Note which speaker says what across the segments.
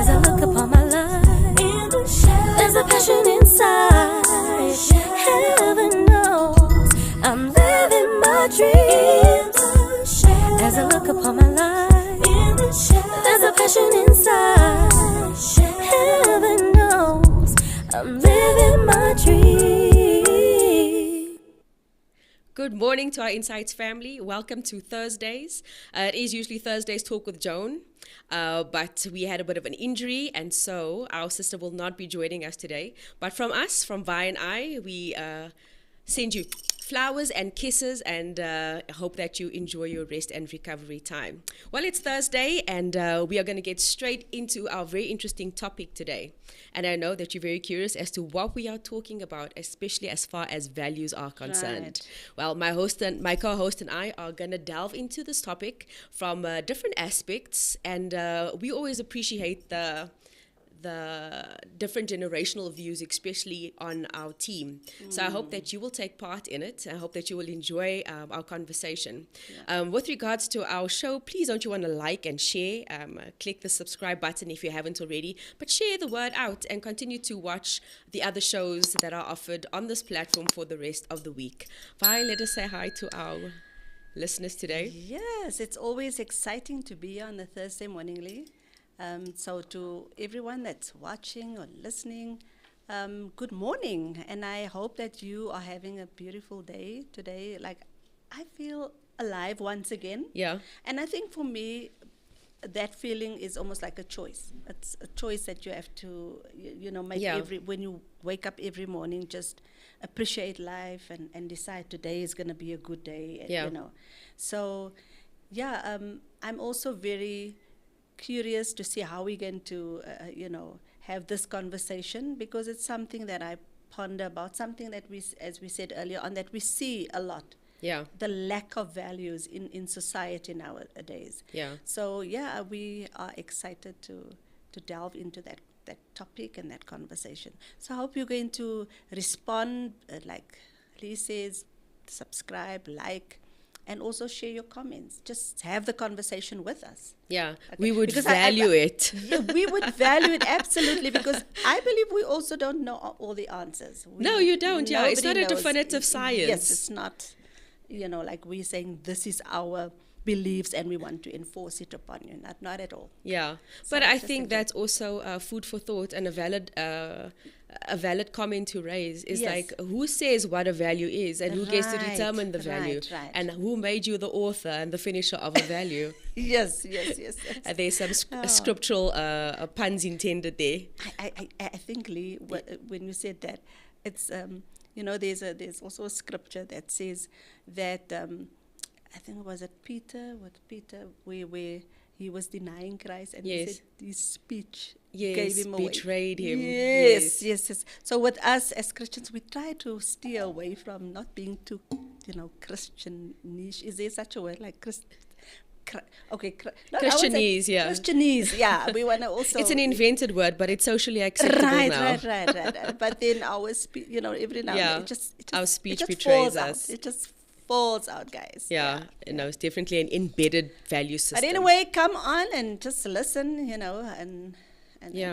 Speaker 1: As I look upon my life, in the shadows, there's a passion inside. Heaven knows I'm living my dreams. As I look upon my life, in the shadows, there's a passion inside. Heaven knows I'm living my dream.
Speaker 2: Good morning to our Insights family. Welcome to Thursdays. It is usually Thursdays Talk with Joan, but we had a bit of an injury, and so our sister will not be joining us today. But from us, from Vi and I, we send you flowers and kisses, and hope that you enjoy your rest and recovery time. Well, it's Thursday, and we are going to get straight into our very interesting topic today. And I know that you're very curious as to what we are talking about, especially as far as values are concerned. Right. Well, my co-host and I are going to delve into this topic from different aspects, and we always appreciate the different generational views, especially on our team. So I hope that you will take part in it. I hope that you will enjoy our conversation. Yeah. With regards to our show, please don't you want to like and share, click the subscribe button if you haven't already, but share the word out and continue to watch the other shows that are offered on this platform for the rest of the week. Vi, let us say hi to our listeners today.
Speaker 3: Yes, it's always exciting to be on a Thursday morning, Lee. So to everyone that's watching or listening, good morning. And I hope that you are having a beautiful day today. Like, I feel alive once again.
Speaker 2: Yeah.
Speaker 3: And I think for me, that feeling is almost like a choice. It's a choice that you have to, make when you wake up every morning, just appreciate life and decide today is going to be a good day.
Speaker 2: Yeah.
Speaker 3: So, I'm also very curious to see how we're going to, have this conversation, because it's something that I ponder about, something that we, as we said earlier on, that we see a lot.
Speaker 2: Yeah.
Speaker 3: The lack of values in society nowadays.
Speaker 2: Yeah.
Speaker 3: So, we are excited to delve into that topic and that conversation. So I hope you're going to respond, like Lee says, subscribe, like, and also share your comments. Just have the conversation with us.
Speaker 2: Yeah,
Speaker 3: okay.
Speaker 2: We would value it.
Speaker 3: Yeah, we would value it, absolutely, because I believe we also don't know all the answers.
Speaker 2: No, you don't, yeah. It's not a
Speaker 3: knows.
Speaker 2: definitive science.
Speaker 3: Yes, it's not, like we're saying this is our beliefs and we want to enforce it upon you. Not at all.
Speaker 2: Yeah, so but I think that's also food for thought, and a valid comment to raise is like, who says what a value is, and who gets to determine the value, and who made you the author and the finisher of a value?
Speaker 3: Yes.
Speaker 2: There's some scriptural puns intended there.
Speaker 3: I think, Lee, when you said that, it's there's also a scripture that says that I think it was Peter, where he was denying Christ, and he said his speech gave him away.
Speaker 2: Betrayed him.
Speaker 3: Yes. So with us as Christians, we try to steer away from not being too, Christian-ish. Is there such a word like
Speaker 2: Christianese, yeah.
Speaker 3: Christianese, yeah. We want to also.
Speaker 2: It's an invented word, but it's socially acceptable now.
Speaker 3: Right. But then our speech, every now and then, it just
Speaker 2: our speech betrays us.
Speaker 3: It just falls out, guys.
Speaker 2: Yeah. It's definitely an embedded value system.
Speaker 3: But anyway, come on and just listen, and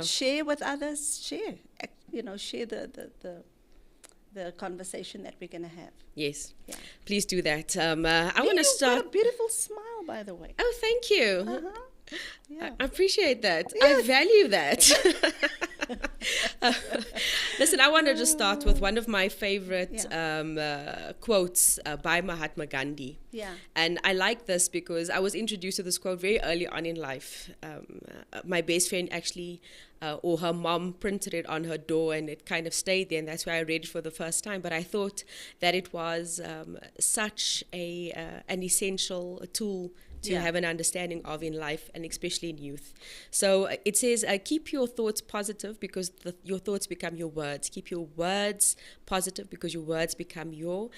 Speaker 3: share with others. Share the conversation that we're going to have.
Speaker 2: Yes.
Speaker 3: Yeah.
Speaker 2: Please do that. I want to start.
Speaker 3: You've got a beautiful smile, by the way.
Speaker 2: Oh, thank you.
Speaker 3: Uh-huh. Yeah.
Speaker 2: I appreciate that.
Speaker 3: Yes.
Speaker 2: I value that. Listen, I want to just start with one of my favorite quotes by Mahatma Gandhi.
Speaker 3: Yeah.
Speaker 2: And I like this because I was introduced to this quote very early on in life. My best friend actually, or her mom, printed it on her door, and it kind of stayed there, and that's why I read it for the first time. But I thought that it was such an essential tool to have an understanding of in life, and especially in youth. So it says, keep your thoughts positive because your thoughts become your words. Keep your words positive because your words become your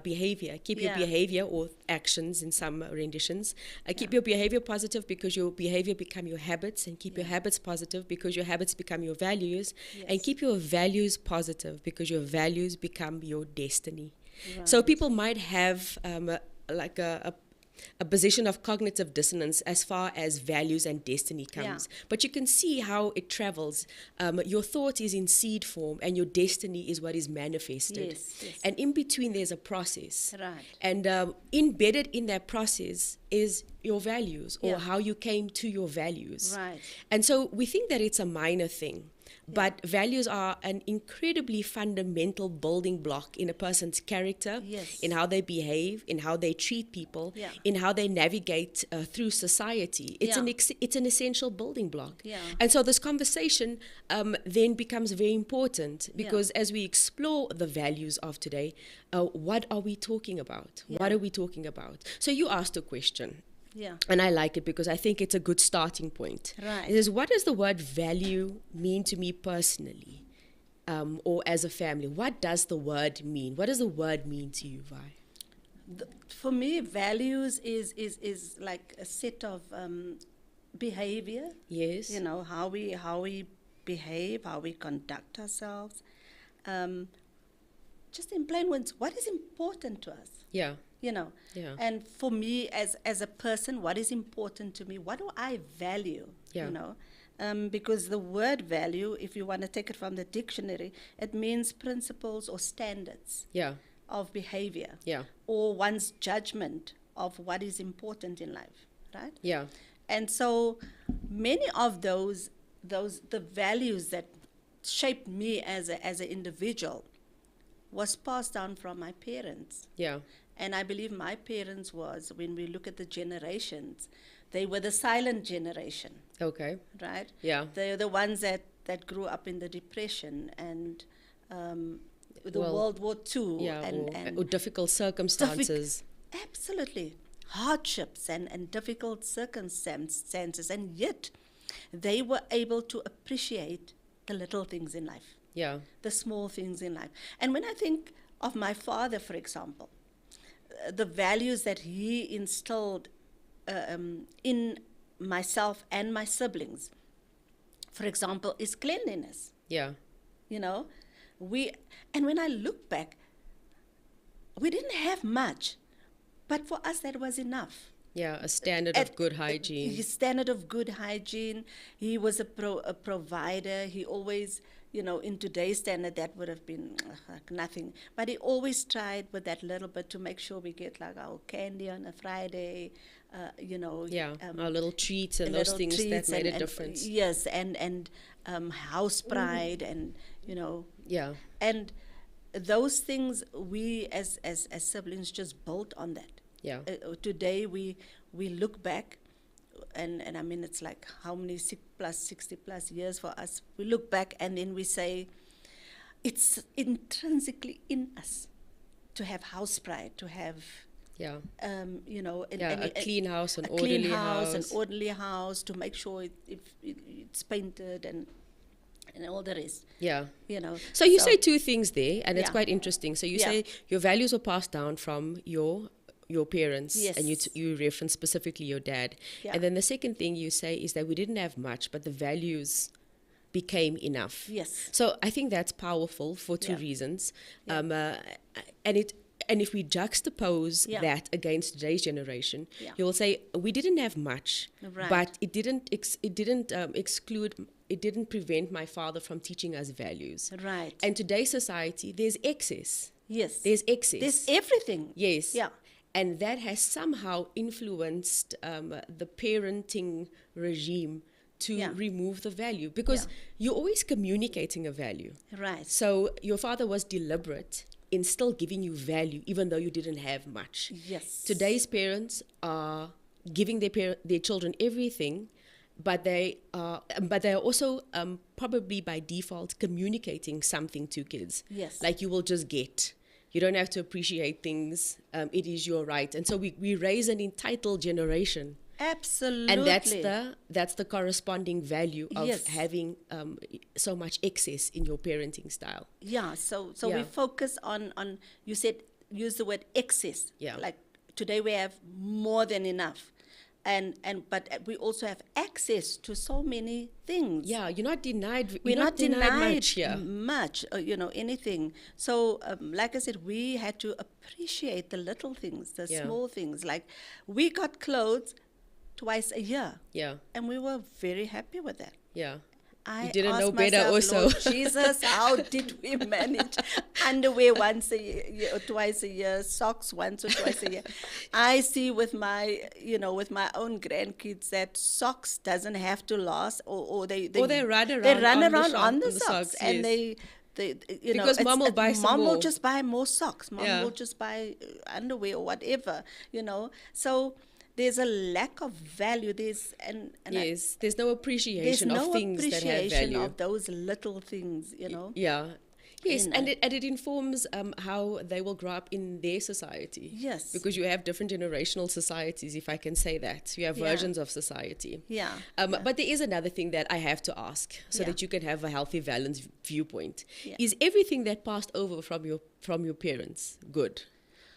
Speaker 2: behavior. Keep your behavior or actions in some renditions. Keep your behavior positive because your behavior become your habits, and keep your habits positive because your habits become your values, and keep your values positive because your values become your destiny. Right. So people might have a position of cognitive dissonance as far as values and destiny comes. But you can see how it travels. Your thought is in seed form and your destiny is what is manifested.
Speaker 3: Yes.
Speaker 2: And in between there's a process.
Speaker 3: Right.
Speaker 2: And embedded in that process is your values or how you came to your values.
Speaker 3: Right.
Speaker 2: And so we think that it's a minor thing. But values are an incredibly fundamental building block in a person's character,
Speaker 3: Yes.
Speaker 2: in how they behave, in how they treat people, in how they navigate through society. It's it's an essential building block.
Speaker 3: Yeah.
Speaker 2: And so this conversation then becomes very important because as we explore the values of today, what are we talking about? What are we talking about? So you asked a question.
Speaker 3: Yeah.
Speaker 2: And I like it because I think it's a good starting point.
Speaker 3: Right.
Speaker 2: It is, what does the word value mean to me personally or as a family? What does the word mean? What does the word mean to you, Vi?
Speaker 3: For me, values is like a set of behavior.
Speaker 2: Yes.
Speaker 3: You know, how we behave, how we conduct ourselves. Just in plain words, what is important to us?
Speaker 2: Yeah.
Speaker 3: You know,
Speaker 2: Yeah.
Speaker 3: and for me as a person, what is important to me? What do I value?
Speaker 2: Yeah.
Speaker 3: You know, because the word value, if you want to take it from the dictionary, it means principles or standards
Speaker 2: Yeah.
Speaker 3: of behavior,
Speaker 2: Yeah.
Speaker 3: or one's judgment of what is important in life, right?
Speaker 2: Yeah.
Speaker 3: And so many of those the values that shaped me as an individual was passed down from my parents.
Speaker 2: Yeah.
Speaker 3: And I believe my parents was, when we look at the generations, they were the silent generation,
Speaker 2: Okay.
Speaker 3: right?
Speaker 2: Yeah.
Speaker 3: They're the ones that grew up in the Depression and the
Speaker 2: Well,
Speaker 3: World War II.
Speaker 2: Yeah.
Speaker 3: and
Speaker 2: or difficult circumstances.
Speaker 3: absolutely. Hardships and difficult circumstances. And yet they were able to appreciate the little things in life,
Speaker 2: Yeah.
Speaker 3: the small things in life. And when I think of my father, for example, the values that he instilled in myself and my siblings, for example, is cleanliness.
Speaker 2: Yeah.
Speaker 3: You know, and when I look back, we didn't have much, but for us that was enough.
Speaker 2: Yeah. A standard of good hygiene.
Speaker 3: His standard of good hygiene. He was a provider. He always, you know, in today's standard, that would have been like nothing. But he always tried with that little bit to make sure we get like our candy on a Friday, you know.
Speaker 2: Yeah. Our little treats and those
Speaker 3: little
Speaker 2: things that
Speaker 3: treats
Speaker 2: made a
Speaker 3: and
Speaker 2: difference.
Speaker 3: Yes, and house pride and, you know.
Speaker 2: Yeah.
Speaker 3: And those things we as siblings just built on that.
Speaker 2: Yeah.
Speaker 3: Today we look back, and I mean, it's like how many 60 plus years for us. We look back and then we say, it's intrinsically in us to have house pride, to have,
Speaker 2: Yeah.
Speaker 3: you know,
Speaker 2: A clean house, an
Speaker 3: a
Speaker 2: orderly
Speaker 3: clean house,
Speaker 2: house.
Speaker 3: an orderly house, to make sure it's painted and all the rest.
Speaker 2: Yeah.
Speaker 3: You know.
Speaker 2: So you say two things there, and it's
Speaker 3: Yeah.
Speaker 2: quite interesting. So you
Speaker 3: Yeah.
Speaker 2: say your values were passed down from your parents,
Speaker 3: Yes.
Speaker 2: and you reference specifically your dad.
Speaker 3: Yeah.
Speaker 2: And then the second thing you say is that we didn't have much, but the values became enough.
Speaker 3: Yes.
Speaker 2: So I think that's powerful for two
Speaker 3: Yeah.
Speaker 2: reasons.
Speaker 3: Yeah.
Speaker 2: And if we juxtapose
Speaker 3: Yeah.
Speaker 2: that against today's generation,
Speaker 3: Yeah.
Speaker 2: you will say we didn't have much,
Speaker 3: Right.
Speaker 2: but it didn't prevent my father from teaching us values.
Speaker 3: Right.
Speaker 2: And today's society, there's excess.
Speaker 3: yes.
Speaker 2: There's excess.
Speaker 3: There's everything.
Speaker 2: Yes.
Speaker 3: Yeah.
Speaker 2: And that has somehow influenced the parenting regime to
Speaker 3: Yeah.
Speaker 2: remove the value, because
Speaker 3: Yeah.
Speaker 2: you're always communicating a value.
Speaker 3: Right.
Speaker 2: So your father was deliberate in still giving you value, even though you didn't have much.
Speaker 3: Yes.
Speaker 2: Today's parents are giving their children everything, but they are also probably by default communicating something to kids.
Speaker 3: Yes.
Speaker 2: Like, you will just get. You don't have to appreciate things. It is your right. And so we raise an entitled generation.
Speaker 3: Absolutely.
Speaker 2: And that's the corresponding value of
Speaker 3: Yes.
Speaker 2: having so much excess in your parenting style.
Speaker 3: Yeah. So
Speaker 2: Yeah.
Speaker 3: we focus on you said use the word excess.
Speaker 2: Yeah.
Speaker 3: Like today we have more than enough. but we also have access to so many things.
Speaker 2: Yeah, you're not denied.
Speaker 3: We're not denied
Speaker 2: much here.
Speaker 3: much, anything. So, like I said, we had to appreciate the little things, the
Speaker 2: Yeah.
Speaker 3: small things. Like, we got clothes twice a year,
Speaker 2: Yeah,
Speaker 3: and we were very happy with that.
Speaker 2: yeah.
Speaker 3: I
Speaker 2: didn't
Speaker 3: asked
Speaker 2: know better
Speaker 3: myself,
Speaker 2: also.
Speaker 3: Lord Jesus, how did we manage underwear once a year or twice a year, socks once or twice a year? I see with my, with my own grandkids that socks doesn't have to last, or they
Speaker 2: run around
Speaker 3: they run
Speaker 2: on the
Speaker 3: around
Speaker 2: sock-
Speaker 3: on the
Speaker 2: on the
Speaker 3: socks,
Speaker 2: socks,
Speaker 3: and
Speaker 2: yes.
Speaker 3: because
Speaker 2: Mom will buy some
Speaker 3: mom will
Speaker 2: more.
Speaker 3: just buy more socks. Mom
Speaker 2: Yeah.
Speaker 3: will just buy underwear or whatever, So there's a lack of value. There's
Speaker 2: Yes, there's no
Speaker 3: there's
Speaker 2: appreciation
Speaker 3: no
Speaker 2: of things that have
Speaker 3: appreciation
Speaker 2: value.
Speaker 3: of those little things,
Speaker 2: Yeah. Yes,
Speaker 3: You
Speaker 2: and
Speaker 3: know.
Speaker 2: it informs how they will grow up in their society.
Speaker 3: Yes.
Speaker 2: Because you have different generational societies, if I can say that. You have
Speaker 3: Yeah.
Speaker 2: versions of society.
Speaker 3: Yeah.
Speaker 2: But there is another thing that I have to ask so
Speaker 3: Yeah.
Speaker 2: that you can have a healthy, balanced viewpoint.
Speaker 3: Yeah.
Speaker 2: Is everything that passed over from your parents good?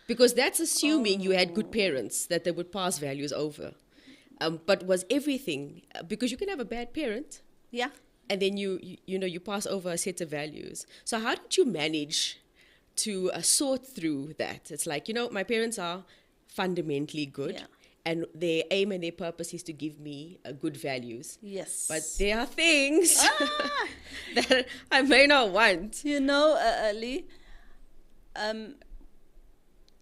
Speaker 2: Because that's assuming you had good parents, that they would pass values over. But was everything, because you can have a bad parent,
Speaker 3: Yeah.
Speaker 2: and then you pass over a set of values. So how did you manage to sort through that? It's like, my parents are fundamentally good,
Speaker 3: Yeah.
Speaker 2: and their aim and their purpose is to give me good values.
Speaker 3: Yes.
Speaker 2: But there are things that I may not want.
Speaker 3: Lee,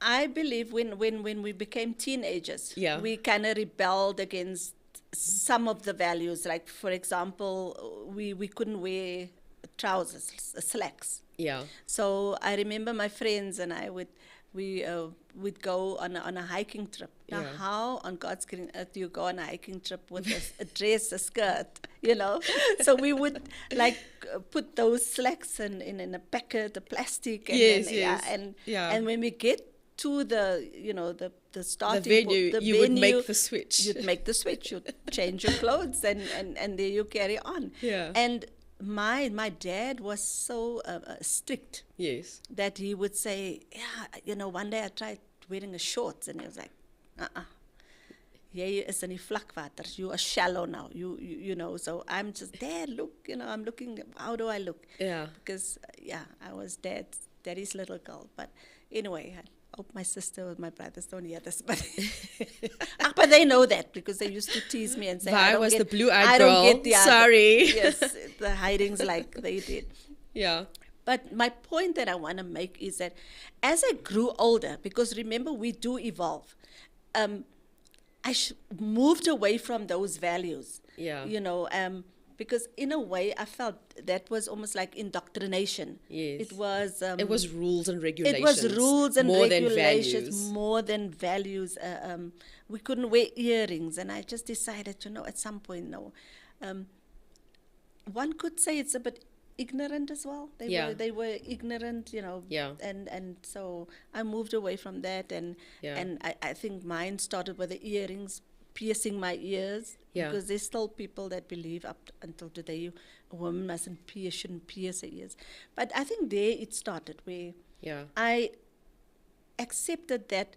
Speaker 3: I believe when we became teenagers,
Speaker 2: Yeah.
Speaker 3: we kind of rebelled against some of the values. Like, for example, we couldn't wear trousers, slacks.
Speaker 2: Yeah.
Speaker 3: So I remember my friends and I would go on a hiking trip. Now,
Speaker 2: Yeah.
Speaker 3: how on God's green earth do you go on a hiking trip with a dress, a skirt, So we would put those slacks in a packet, a plastic, and
Speaker 2: Yes,
Speaker 3: then,
Speaker 2: yes.
Speaker 3: and when we get to the starting
Speaker 2: The venue,
Speaker 3: the
Speaker 2: you would
Speaker 3: venue,
Speaker 2: make the switch.
Speaker 3: You'd make the switch. You'd change your clothes, and there you carry on.
Speaker 2: Yeah.
Speaker 3: And my dad was so strict
Speaker 2: Yes.
Speaker 3: that he would say, one day I tried wearing a shorts, and he was like, Jy is in die vlakwater. You are shallow now. You know. So I'm just, Dad, look. I'm looking. How do I look?
Speaker 2: Yeah.
Speaker 3: Because I was daddy's little girl. But anyway, I hope my sister or my brothers don't hear this. But they know that because they used to tease me and say,
Speaker 2: I
Speaker 3: don't
Speaker 2: was
Speaker 3: get-
Speaker 2: the blue-eyed
Speaker 3: I don't
Speaker 2: girl.
Speaker 3: get the other-
Speaker 2: Sorry.
Speaker 3: Yes, the hidings like they did.
Speaker 2: Yeah.
Speaker 3: But my point that I want to make is that as I grew older, because remember we do evolve, I moved away from those values.
Speaker 2: Yeah.
Speaker 3: Because in a way I felt that was almost like indoctrination.
Speaker 2: Yes.
Speaker 3: It was
Speaker 2: rules and regulations.
Speaker 3: it was rules and
Speaker 2: more
Speaker 3: regulations
Speaker 2: than values.
Speaker 3: more than values. We couldn't wear earrings, and I just decided, at some point, no. One could say it's a bit ignorant as well. They were ignorant,
Speaker 2: Yeah.
Speaker 3: and so I moved away from that, and I think mine started with the earrings, piercing my ears,
Speaker 2: Yeah.
Speaker 3: because there's still people that believe up until today a woman shouldn't pierce her ears. But I think there it started, where
Speaker 2: Yeah.
Speaker 3: I accepted that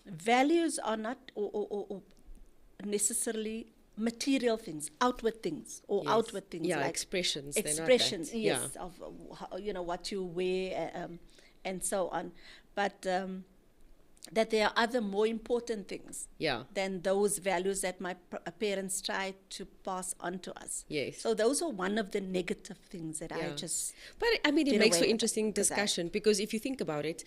Speaker 3: values are not or necessarily material things, outward things, or
Speaker 2: Yes.
Speaker 3: outward things
Speaker 2: Yeah,
Speaker 3: like
Speaker 2: expressions. They're not
Speaker 3: expressions,
Speaker 2: that.
Speaker 3: yes,
Speaker 2: Yeah.
Speaker 3: of what you wear, and so on. But that there are other more important things
Speaker 2: Yeah.
Speaker 3: than those values that my parents tried to pass on to us.
Speaker 2: Yes.
Speaker 3: So those are one of the negative things that I
Speaker 2: Yeah.
Speaker 3: just
Speaker 2: But I mean, it
Speaker 3: did
Speaker 2: makes
Speaker 3: away
Speaker 2: for
Speaker 3: with
Speaker 2: interesting
Speaker 3: it, 'cause I-
Speaker 2: discussion because if you think about it,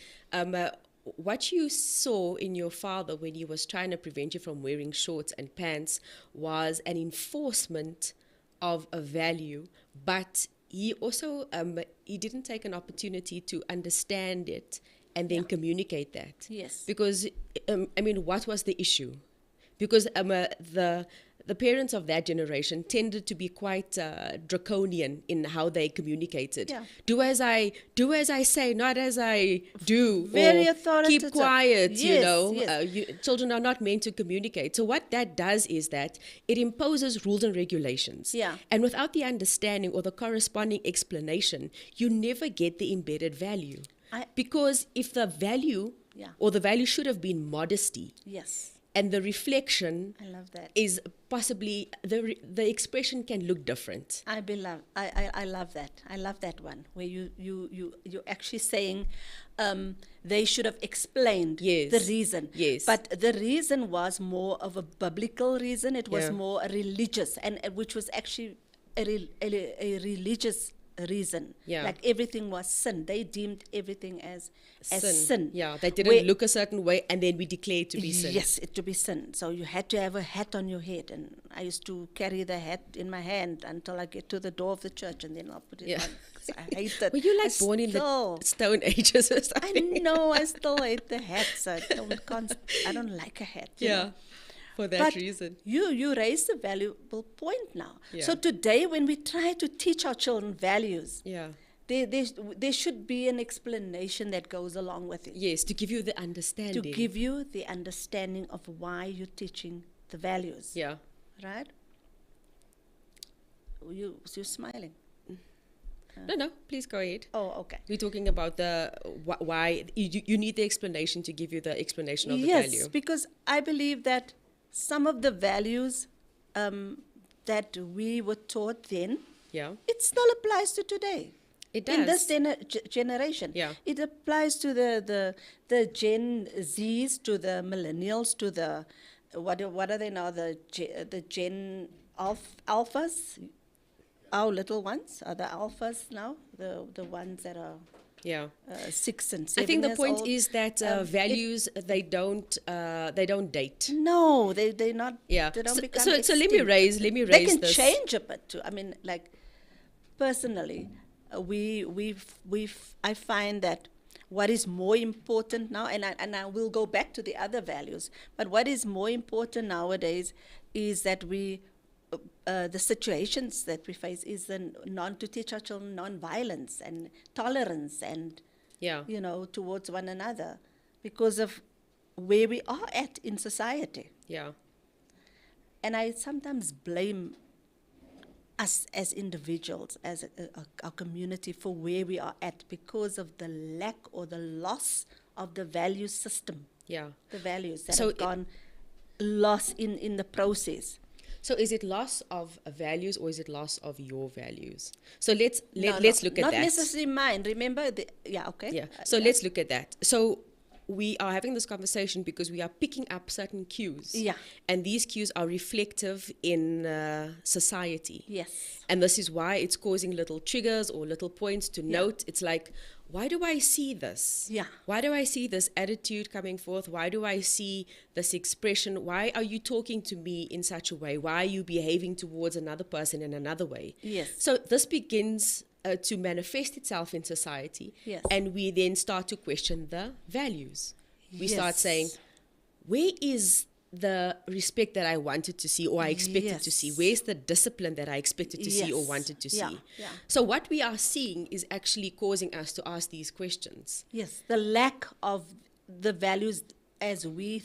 Speaker 2: what you saw in your father when he was trying to prevent you from wearing shorts and pants was an enforcement of a value, but he also he didn't take an opportunity to understand it and then communicate that.
Speaker 3: Yes.
Speaker 2: Because what was the issue? Because the parents of that generation tended to be quite draconian in how they communicated.
Speaker 3: Yeah.
Speaker 2: Do as I say, not as I do.
Speaker 3: Very
Speaker 2: or
Speaker 3: authoritative.
Speaker 2: Keep quiet.
Speaker 3: Yes, yes.
Speaker 2: Children are not meant to communicate. So what that does is that it imposes rules and regulations.
Speaker 3: Yeah.
Speaker 2: And without the understanding or the corresponding explanation, you never get the embedded value. Because if the value
Speaker 3: Yeah.
Speaker 2: or the value should have been modesty,
Speaker 3: Yes.
Speaker 2: and the reflection
Speaker 3: I love that.
Speaker 2: is possibly the expression can look different.
Speaker 3: I love that. I love that one where you're actually saying they should have explained
Speaker 2: Yes.
Speaker 3: the reason.
Speaker 2: Yes.
Speaker 3: But the reason was more of a biblical reason. It was
Speaker 2: Yeah.
Speaker 3: more a religious, and which was actually a religious reason.
Speaker 2: Yeah.
Speaker 3: Like everything was sin. They deemed everything as sin.
Speaker 2: Yeah, they didn't
Speaker 3: Where-
Speaker 2: look a certain way, and then we declare it to be sin.
Speaker 3: Yes, it to be sin. So you had to have a hat on your head, and I used to carry the hat in my hand until I get to the door of the church, and then I'll put it
Speaker 2: Yeah.
Speaker 3: on. 'Cause I hate it.
Speaker 2: Were you
Speaker 3: I
Speaker 2: like born in
Speaker 3: still-
Speaker 2: the Stone Ages or
Speaker 3: I
Speaker 2: something?
Speaker 3: know. I still hate the hats. I don't like a hat. you know.
Speaker 2: For that
Speaker 3: But
Speaker 2: reason.
Speaker 3: you raised a valuable point now.
Speaker 2: Yeah.
Speaker 3: So today, when we try to teach our children values,
Speaker 2: Yeah.
Speaker 3: there should be an explanation that goes along with it.
Speaker 2: Yes, to give you the understanding.
Speaker 3: To give you the understanding of why you're teaching the values.
Speaker 2: Yeah.
Speaker 3: Right? You're smiling.
Speaker 2: No, please go ahead.
Speaker 3: Oh, okay.
Speaker 2: We're talking about the why you need the explanation to give you the explanation of the
Speaker 3: Yes,
Speaker 2: value.
Speaker 3: because I believe that some of the values that we were taught then,
Speaker 2: Yeah,
Speaker 3: it still applies to today.
Speaker 2: it does.
Speaker 3: In this generation.
Speaker 2: Yeah.
Speaker 3: It applies to the Gen Zs, to the millennials, to the, what are they now, the Gen Alphas? Our little ones are the alphas now, the ones that are
Speaker 2: Yeah.
Speaker 3: 6 and 7
Speaker 2: I think the
Speaker 3: years
Speaker 2: point
Speaker 3: old.
Speaker 2: is that values they don't date.
Speaker 3: No, they're not.
Speaker 2: Yeah.
Speaker 3: They don't become
Speaker 2: So let me
Speaker 3: extinct.
Speaker 2: raise
Speaker 3: They can
Speaker 2: this.
Speaker 3: change a bit too. I mean, like personally, I find that what is more important now, and I will go back to the other values, but what is more important nowadays is that the situations that we face is to teach our children non-violence and tolerance and
Speaker 2: Yeah.
Speaker 3: towards one another because of where we are at in society.
Speaker 2: Yeah.
Speaker 3: And I sometimes blame us as individuals, as our community, for where we are at because of the lack or the loss of the value system,
Speaker 2: Yeah.
Speaker 3: the values that
Speaker 2: So
Speaker 3: have gone lost in the process.
Speaker 2: So is it loss of values or is it loss of your values? So let's
Speaker 3: No,
Speaker 2: look at
Speaker 3: not
Speaker 2: that.
Speaker 3: necessarily mine. Remember, okay.
Speaker 2: Yeah. So let's look at that. So we are having this conversation because we are picking up certain cues.
Speaker 3: Yeah.
Speaker 2: And these cues are reflective in society.
Speaker 3: Yes.
Speaker 2: And this is why it's causing little triggers or little points to note. It's like, why do I see this?
Speaker 3: Yeah.
Speaker 2: Why do I see this attitude coming forth? Why do I see this expression? Why are you talking to me in such a way? Why are you behaving towards another person in another way?
Speaker 3: Yes.
Speaker 2: So this begins to manifest itself in society.
Speaker 3: Yes.
Speaker 2: And we then start to question the values. We start
Speaker 3: Yes.
Speaker 2: saying, where is the respect that I wanted to see or I expected to see?
Speaker 3: Yes.
Speaker 2: Where's the discipline that I expected to see or
Speaker 3: Yes.
Speaker 2: wanted to
Speaker 3: Yeah,
Speaker 2: see?
Speaker 3: yeah.
Speaker 2: So what we are seeing is actually causing us to ask these questions.
Speaker 3: Yes, the lack of the values as we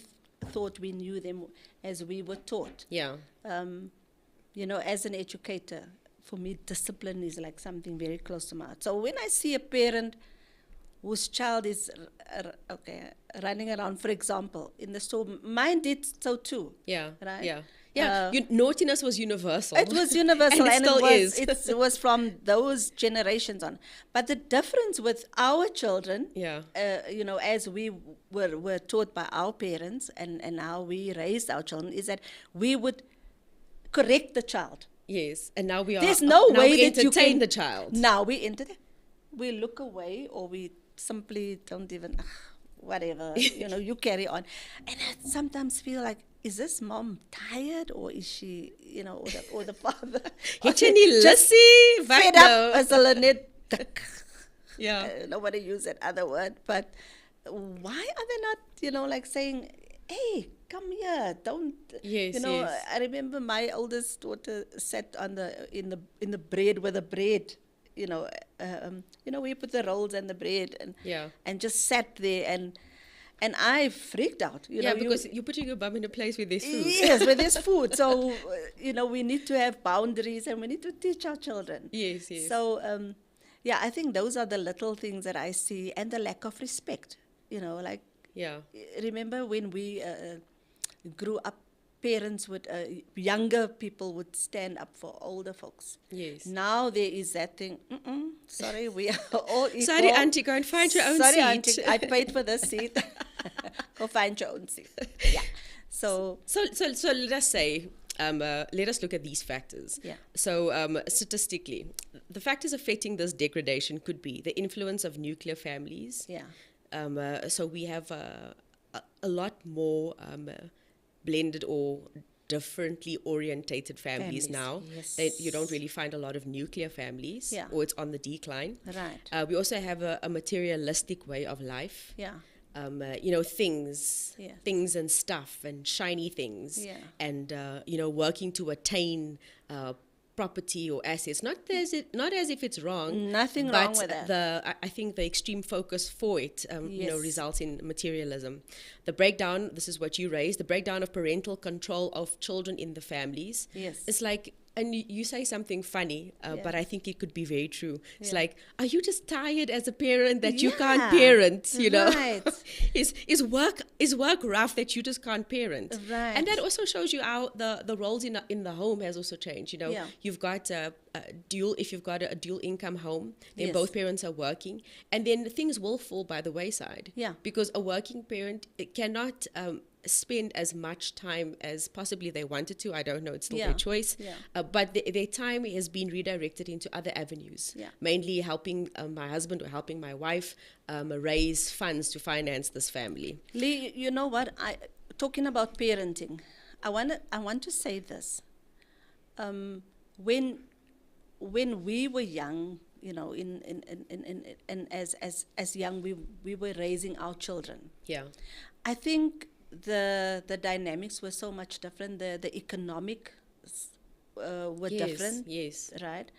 Speaker 3: thought we knew them, as we were taught.
Speaker 2: Yeah.
Speaker 3: As an educator, for me, discipline is like something very close to my heart. So when I see a parent whose child is running around, for example, in the store, mine did so too.
Speaker 2: Yeah.
Speaker 3: Right?
Speaker 2: Yeah. Yeah. Naughtiness was universal.
Speaker 3: It was universal,
Speaker 2: and it still is.
Speaker 3: It was from those generations on. But the difference with our children,
Speaker 2: Yeah.
Speaker 3: as we were taught by our parents and how we raised our children, is that we would correct the child.
Speaker 2: Yes. And now we are.
Speaker 3: There's no
Speaker 2: now
Speaker 3: way
Speaker 2: we
Speaker 3: that you
Speaker 2: entertain
Speaker 3: can
Speaker 2: the child.
Speaker 3: Now we look away, or we simply don't even, whatever, you carry on. And I sometimes feel like, is this mom tired, or is she, or the father?
Speaker 2: Het jy nie lussie? Wat
Speaker 3: Fed
Speaker 2: nou?
Speaker 3: up as hulle net dik.
Speaker 2: Yeah.
Speaker 3: I don't want to use that other word, but why are they not, like saying, hey, come here, don't.
Speaker 2: Yes, yes.
Speaker 3: I remember my oldest daughter sat in the bread with the bread, where you put the rolls and the bread, and just sat there, and I freaked out.
Speaker 2: Because you're putting your bum in a place where there's food.
Speaker 3: Yes, where there's food. So, we need to have boundaries, and we need to teach our children.
Speaker 2: Yes, yes.
Speaker 3: So, I think those are the little things that I see, and the lack of respect.
Speaker 2: Yeah.
Speaker 3: Remember when we grew up, parents would, younger people would stand up for older folks.
Speaker 2: Yes.
Speaker 3: Now there is that thing, sorry, we are all equal.
Speaker 2: Sorry, auntie, go and find your own
Speaker 3: Sorry,
Speaker 2: seat.
Speaker 3: auntie, I paid for this seat. Go find your own seat. Yeah. So
Speaker 2: let us say, let us look at these factors.
Speaker 3: Yeah.
Speaker 2: So statistically, the factors affecting this degradation could be the influence of nuclear families.
Speaker 3: yeah.
Speaker 2: So we have a lot more blended or differently orientated families now.
Speaker 3: Yes.
Speaker 2: You don't really find a lot of nuclear families,
Speaker 3: Yeah.
Speaker 2: or it's on the decline.
Speaker 3: Right.
Speaker 2: We also have a materialistic way of life.
Speaker 3: Yeah.
Speaker 2: Things and stuff and shiny things,
Speaker 3: Yeah.
Speaker 2: and working to attain property or assets. Not as if it's wrong.
Speaker 3: Nothing
Speaker 2: but
Speaker 3: wrong with that.
Speaker 2: I think the extreme focus for it,
Speaker 3: Yes.
Speaker 2: results in materialism. The breakdown. This is what you raised. The breakdown of parental control of children in the families.
Speaker 3: Yes.
Speaker 2: It's like. And you say something funny, but I think it could be very true. It's
Speaker 3: Yeah.
Speaker 2: like, are you just tired as a parent that you can't
Speaker 3: Yeah,
Speaker 2: parent? You know,
Speaker 3: right.
Speaker 2: is work rough that you just can't parent?
Speaker 3: Right.
Speaker 2: And that also shows you how the roles in the home has also changed.
Speaker 3: Yeah.
Speaker 2: You've got a dual. If you've got a dual income home, then
Speaker 3: Yes.
Speaker 2: both parents are working, and then things will fall by the wayside.
Speaker 3: Yeah.
Speaker 2: Because a working parent cannot spend as much time as possibly they wanted to. I don't know, it's still
Speaker 3: Yeah.
Speaker 2: their choice.
Speaker 3: Yeah.
Speaker 2: But their time has been redirected into other avenues,
Speaker 3: Yeah.
Speaker 2: mainly helping my husband or helping my wife raise funds to finance this family.
Speaker 3: Lee, you know what? Talking about parenting, I want to say this. When we were young, in as young, we were raising our children.
Speaker 2: Yeah.
Speaker 3: I think the dynamics were so much different. The economic were different.
Speaker 2: Yes.
Speaker 3: Right.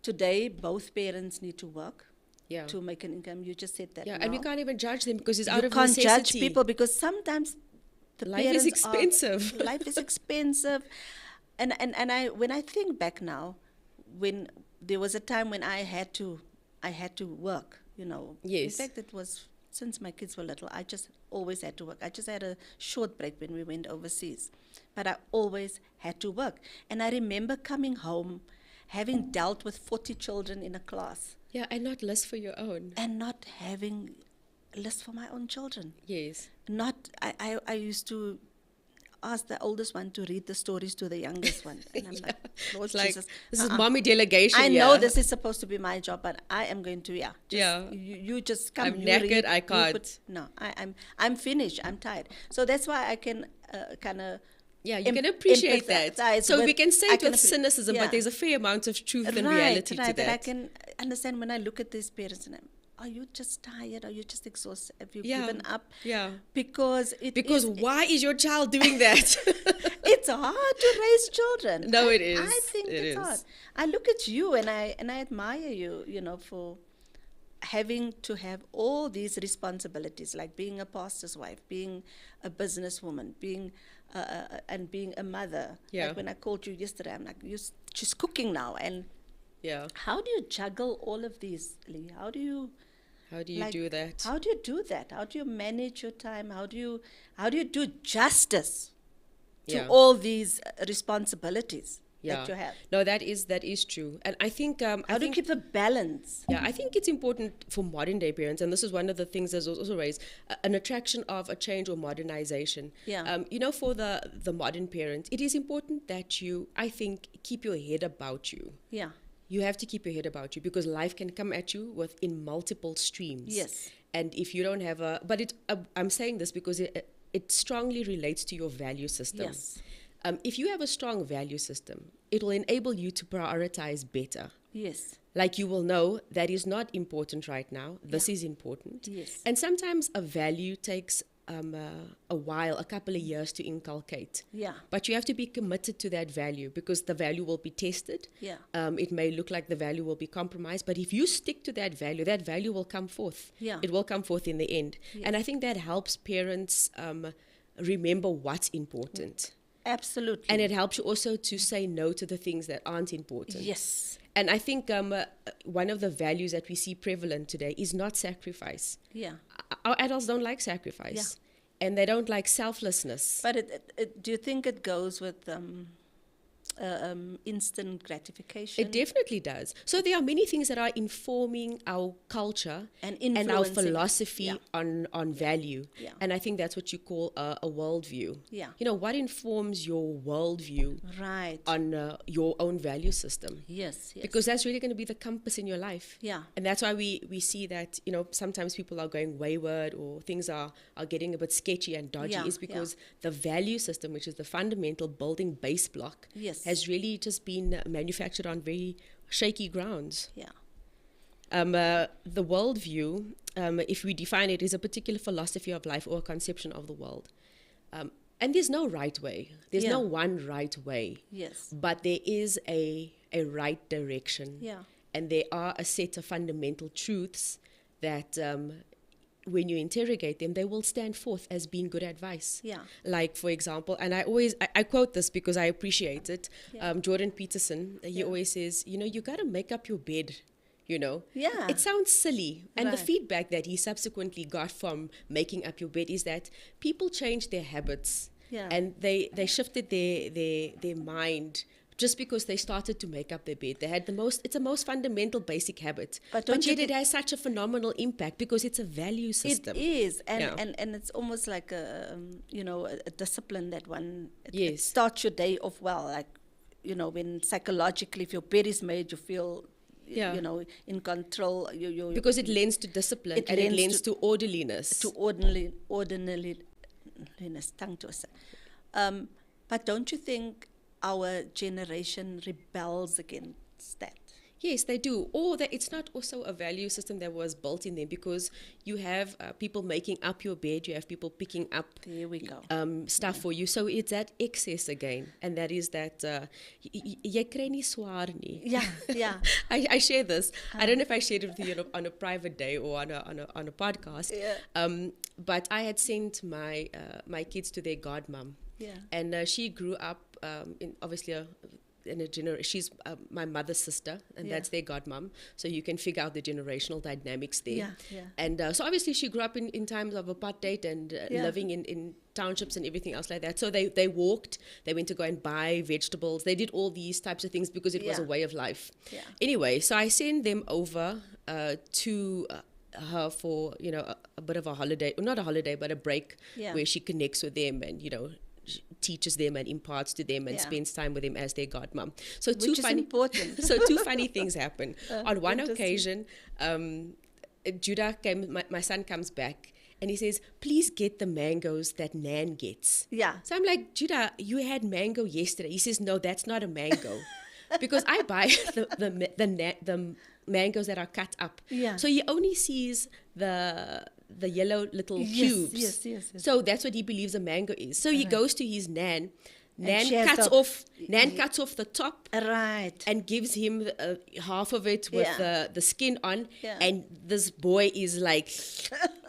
Speaker 3: Today, both parents need to work
Speaker 2: Yeah.
Speaker 3: to make an income. You just said that.
Speaker 2: Yeah,
Speaker 3: now.
Speaker 2: and we can't even judge them because it's out
Speaker 3: You
Speaker 2: of
Speaker 3: can't
Speaker 2: necessity.
Speaker 3: judge people because sometimes the
Speaker 2: Life is
Speaker 3: parents
Speaker 2: expensive.
Speaker 3: life is expensive, and when I think back now, when there was a time when I had to work.
Speaker 2: Yes.
Speaker 3: In fact, it was since my kids were little. I just always had to work. I just had a short break when we went overseas, but I always had to work. And I remember coming home, having dealt with 40 children in a class,
Speaker 2: Yeah, and not less for your own.
Speaker 3: and not having a list for my own children.
Speaker 2: Yes.
Speaker 3: I used to ask the oldest one to read the stories to the youngest one. And I'm like, Lord
Speaker 2: It's like,
Speaker 3: Jesus.
Speaker 2: this is mommy delegation.
Speaker 3: I know this is supposed to be my job, but I am going to,
Speaker 2: Yeah.
Speaker 3: You just come.
Speaker 2: I'm
Speaker 3: you
Speaker 2: knackered,
Speaker 3: read,
Speaker 2: I
Speaker 3: you
Speaker 2: can't.
Speaker 3: No, I'm finished. I'm tired. So that's why I can kind of.
Speaker 2: Yeah, you can appreciate that.
Speaker 3: empathize
Speaker 2: So we
Speaker 3: with-
Speaker 2: can say
Speaker 3: I
Speaker 2: it with
Speaker 3: appre-
Speaker 2: cynicism,
Speaker 3: yeah.
Speaker 2: but there's a fair amount of truth and
Speaker 3: Right,
Speaker 2: reality to
Speaker 3: right,
Speaker 2: that.
Speaker 3: I can understand when I look at these parents and are you just tired? Are you just exhausted? Have you
Speaker 2: Yeah,
Speaker 3: given up?
Speaker 2: yeah.
Speaker 3: Because
Speaker 2: Because why is your child doing that?
Speaker 3: it's hard to raise children.
Speaker 2: No, it
Speaker 3: I
Speaker 2: is.
Speaker 3: think
Speaker 2: It
Speaker 3: it's
Speaker 2: is.
Speaker 3: hard. I look at you and I admire you, for having to have all these responsibilities, like being a pastor's wife, being a businesswoman, being being a mother.
Speaker 2: Yeah.
Speaker 3: Like when I called you yesterday, I'm like, she's cooking now, and
Speaker 2: Yeah.
Speaker 3: how do you juggle all of these, Lee? How do you
Speaker 2: do that?
Speaker 3: How do you do that? How do you manage your time? How do you do justice to
Speaker 2: Yeah.
Speaker 3: all these responsibilities
Speaker 2: Yeah.
Speaker 3: that you have?
Speaker 2: No, that is true. And I think
Speaker 3: How do you keep the balance?
Speaker 2: Yeah, I think it's important for modern day parents, and this is one of the things that's also raised, an attraction of a change or modernization.
Speaker 3: Yeah.
Speaker 2: For the modern parent, it is important that you, I think, keep your head about you.
Speaker 3: Yeah.
Speaker 2: You have to keep your head about you because life can come at you in multiple streams.
Speaker 3: Yes.
Speaker 2: And if you don't have I'm saying this because it strongly relates to your value system.
Speaker 3: Yes.
Speaker 2: If you have a strong value system, it will enable you to prioritize better.
Speaker 3: Yes.
Speaker 2: Like you will know that is not important right now. This is important.
Speaker 3: Yes.
Speaker 2: And sometimes a value takes a while, a couple of years to inculcate.
Speaker 3: Yeah.
Speaker 2: But you have to be committed to that value because the value will be tested.
Speaker 3: Yeah.
Speaker 2: It may look like the value will be compromised, but if you stick to that value will come forth.
Speaker 3: Yeah.
Speaker 2: It will come forth in the end.
Speaker 3: Yes.
Speaker 2: And I think that helps parents remember what's important.
Speaker 3: Absolutely.
Speaker 2: And it helps you also to say no to the things that aren't important.
Speaker 3: Yes.
Speaker 2: And I think one of the values that we see prevalent today is not sacrifice.
Speaker 3: Yeah.
Speaker 2: Our adults don't like sacrifice. and they don't like selflessness.
Speaker 3: But do you think it goes with instant gratification?
Speaker 2: It definitely does. So there are many things that are informing our culture
Speaker 3: And
Speaker 2: and our
Speaker 3: influencing.
Speaker 2: philosophy
Speaker 3: Yeah.
Speaker 2: on value.
Speaker 3: Yeah.
Speaker 2: And I think that's what you call a worldview.
Speaker 3: Yeah.
Speaker 2: You know, what informs your worldview
Speaker 3: Right.
Speaker 2: on your own value system?
Speaker 3: Yes.
Speaker 2: Because that's really going to be the compass in your life.
Speaker 3: Yeah.
Speaker 2: And that's why we see that, you know, sometimes people are going wayward or things are getting a bit sketchy and dodgy,
Speaker 3: Yeah,
Speaker 2: is because the value system, which is the fundamental building base block,
Speaker 3: Yes.
Speaker 2: has really just been manufactured on very shaky grounds.
Speaker 3: Yeah.
Speaker 2: The worldview, if we define it, is a particular philosophy of life or a conception of the world. And there's no right way. There's no one right way.
Speaker 3: Yes.
Speaker 2: But there is a right direction.
Speaker 3: Yeah.
Speaker 2: And there are a set of fundamental truths that when you interrogate them, they will stand forth as being good advice.
Speaker 3: Yeah.
Speaker 2: Like, for example, and I quote this because I appreciate it.
Speaker 3: Yeah.
Speaker 2: Jordan Peterson, he
Speaker 3: Yeah.
Speaker 2: always says, you know, you got to make up your bed, you know.
Speaker 3: Yeah.
Speaker 2: It sounds silly. And the
Speaker 3: Right.
Speaker 2: feedback that he subsequently got from making up your bed is that people change their habits.
Speaker 3: Yeah.
Speaker 2: And they shifted their mind just because they started to make up their bed. They had it's the most fundamental basic habit.
Speaker 3: But
Speaker 2: But
Speaker 3: don't you
Speaker 2: yet it
Speaker 3: think-
Speaker 2: has such a phenomenal impact because it's a value system.
Speaker 3: It is, and,
Speaker 2: Yeah.
Speaker 3: and it's almost like a discipline that one. It
Speaker 2: Yes.
Speaker 3: starts your day off well, like when psychologically, if your bed is made, you feel,
Speaker 2: Yeah.
Speaker 3: in control. You
Speaker 2: Because it lends to discipline
Speaker 3: It
Speaker 2: and it
Speaker 3: lends
Speaker 2: lends to orderliness.
Speaker 3: to ordinariness, tongue twister. But don't you think our generation rebels against that?
Speaker 2: Yes, they do. Or that it's not also a value system that was built in them, because you have people making up your bed, you have people picking up
Speaker 3: There we go.
Speaker 2: stuff for you. So it's that excess again. And that is that, jy kry nie swaar nie.
Speaker 3: Yeah, yeah.
Speaker 2: I share this. I don't know if I shared it with you on a private day or on a podcast.
Speaker 3: Yeah.
Speaker 2: But I had sent my kids to their godmom.
Speaker 3: Yeah.
Speaker 2: And she grew up in obviously in a generation. She's my mother's sister, and
Speaker 3: Yeah.
Speaker 2: that's their godmom. So you can figure out the generational dynamics there.
Speaker 3: Yeah, yeah.
Speaker 2: And so obviously she grew up in times of apartheid and
Speaker 3: Yeah.
Speaker 2: living in townships and everything else like that. So they walked, they went to go and buy vegetables. They did all these types of things because it was a
Speaker 3: Yeah.
Speaker 2: way of life.
Speaker 3: Yeah.
Speaker 2: Anyway, so I sent them over to her for, a bit of a holiday, not a holiday, but a break
Speaker 3: Yeah.
Speaker 2: where she connects with them and, teaches them and imparts to them and
Speaker 3: Yeah.
Speaker 2: spends time with them as their godmom. So
Speaker 3: Which is important.
Speaker 2: So two funny things happen. On one
Speaker 3: interesting.
Speaker 2: occasion, Judah my son comes back and he says, "Please get the mangoes that Nan gets."
Speaker 3: Yeah.
Speaker 2: So I'm like, "Judah, you had mango yesterday." He says, "No, that's not a mango." Because I buy the mangoes that are cut up.
Speaker 3: Yeah.
Speaker 2: So he only sees the yellow little cubes.
Speaker 3: Yes.
Speaker 2: So that's what he believes a mango is. So he goes to his Nan. Nan
Speaker 3: she has
Speaker 2: cuts
Speaker 3: the-
Speaker 2: off. Nan cuts off the top
Speaker 3: Right.
Speaker 2: and gives him half of it with
Speaker 3: Yeah.
Speaker 2: the skin on.
Speaker 3: Yeah.
Speaker 2: And this boy is like,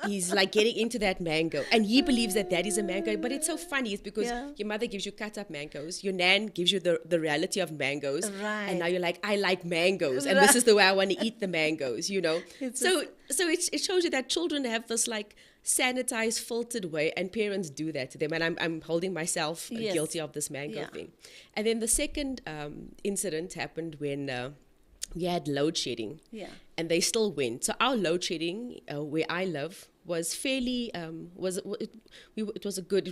Speaker 2: he's like getting into that mango. And he believes that is a mango. But it's so funny. It's because
Speaker 3: Yeah.
Speaker 2: your mother gives you cut up mangoes. Your Nan gives you the reality of mangoes.
Speaker 3: Right.
Speaker 2: And now you're like, I like mangoes. And this is the way I want to eat the mangoes,
Speaker 3: It's
Speaker 2: So it shows you that children have this like sanitized, filtered way, and parents do that to them. And I'm holding myself
Speaker 3: Yes.
Speaker 2: guilty of this mango
Speaker 3: Yeah.
Speaker 2: thing. And then the second incident happened when we had load shedding.
Speaker 3: Yeah.
Speaker 2: And they still went. So our load shedding where I live was fairly it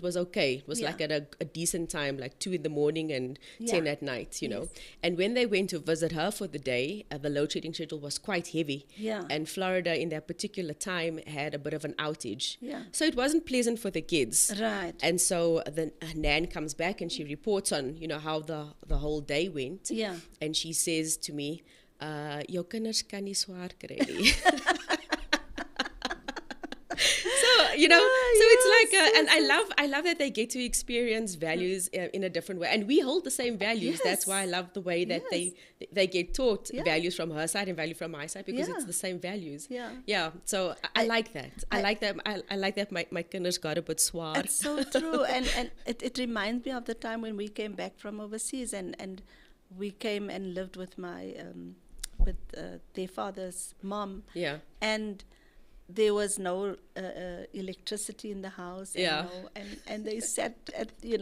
Speaker 2: was okay. It was
Speaker 3: Yeah.
Speaker 2: like at a decent time, like 2 a.m. and 10
Speaker 3: Yeah.
Speaker 2: at night,
Speaker 3: Yes.
Speaker 2: And when they went to visit her for the day, the load shedding schedule was quite heavy.
Speaker 3: Yeah.
Speaker 2: And Florida in that particular time had a bit of an outage.
Speaker 3: Yeah.
Speaker 2: So it wasn't pleasant for the kids.
Speaker 3: Right.
Speaker 2: And so the Nan comes back and she reports on, how the whole day went.
Speaker 3: Yeah.
Speaker 2: And she says to me, jou kinders kan nie swaar kry nie." So it's like, and I love that they get to experience values in a different way, and we hold the same values.
Speaker 3: Yes.
Speaker 2: That's why I love the way that
Speaker 3: Yes.
Speaker 2: they get taught
Speaker 3: Yeah.
Speaker 2: values from her side and value from my side, because
Speaker 3: Yeah.
Speaker 2: it's the same values.
Speaker 3: Yeah.
Speaker 2: So I like that. I like that my kinders got a bit swaar.
Speaker 3: It's so true, and it reminds me of the time when we came back from overseas, and we came and lived with my their father's mom,
Speaker 2: Yeah.
Speaker 3: and there was no electricity in the house.
Speaker 2: Yeah.
Speaker 3: And they sat at, in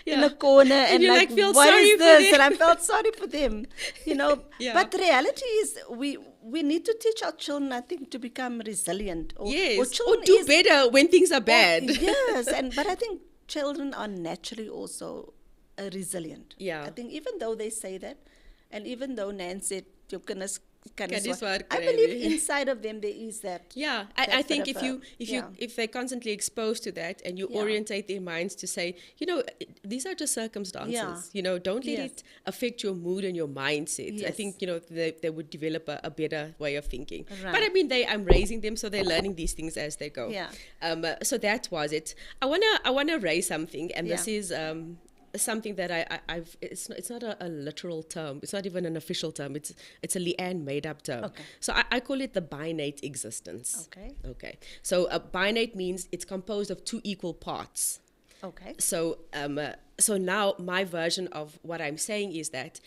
Speaker 2: Yeah.
Speaker 3: a corner and
Speaker 2: you
Speaker 3: like,
Speaker 2: feel
Speaker 3: what
Speaker 2: sorry
Speaker 3: is
Speaker 2: for
Speaker 3: this?
Speaker 2: them.
Speaker 3: And I felt sorry for them,
Speaker 2: Yeah.
Speaker 3: But the reality is we need to teach our children, I think, to become resilient.
Speaker 2: Yes. Or
Speaker 3: children
Speaker 2: do better when things are bad.
Speaker 3: yes, but I think children are naturally also resilient.
Speaker 2: Yeah.
Speaker 3: I think even though they say that, and even though Nan said, "Jou kinders kan nie
Speaker 2: Kan nie
Speaker 3: swaar,"
Speaker 2: swaar
Speaker 3: I
Speaker 2: kry
Speaker 3: believe
Speaker 2: nie.
Speaker 3: inside of them there is that.
Speaker 2: Yeah,
Speaker 3: that
Speaker 2: I
Speaker 3: bit
Speaker 2: think
Speaker 3: of
Speaker 2: if they're constantly exposed to that and you
Speaker 3: Yeah.
Speaker 2: orientate their minds to say, these are just circumstances.
Speaker 3: Yeah.
Speaker 2: Don't let
Speaker 3: Yes.
Speaker 2: it affect your mood and your mindset. I
Speaker 3: Yes.
Speaker 2: think they would develop a better way of thinking.
Speaker 3: Right.
Speaker 2: But I mean, I'm raising them, so they're learning these things as they go.
Speaker 3: Yeah.
Speaker 2: So that was it. I wanna raise something, and this
Speaker 3: Yeah.
Speaker 2: is something that I've. It's not a literal term. It's not even an official term. It's a Leanne made up term.
Speaker 3: Okay.
Speaker 2: So I call it the binate existence.
Speaker 3: Okay.
Speaker 2: Okay. So binate means it's composed of two equal parts.
Speaker 3: Okay.
Speaker 2: So so now my version of what I'm saying is that,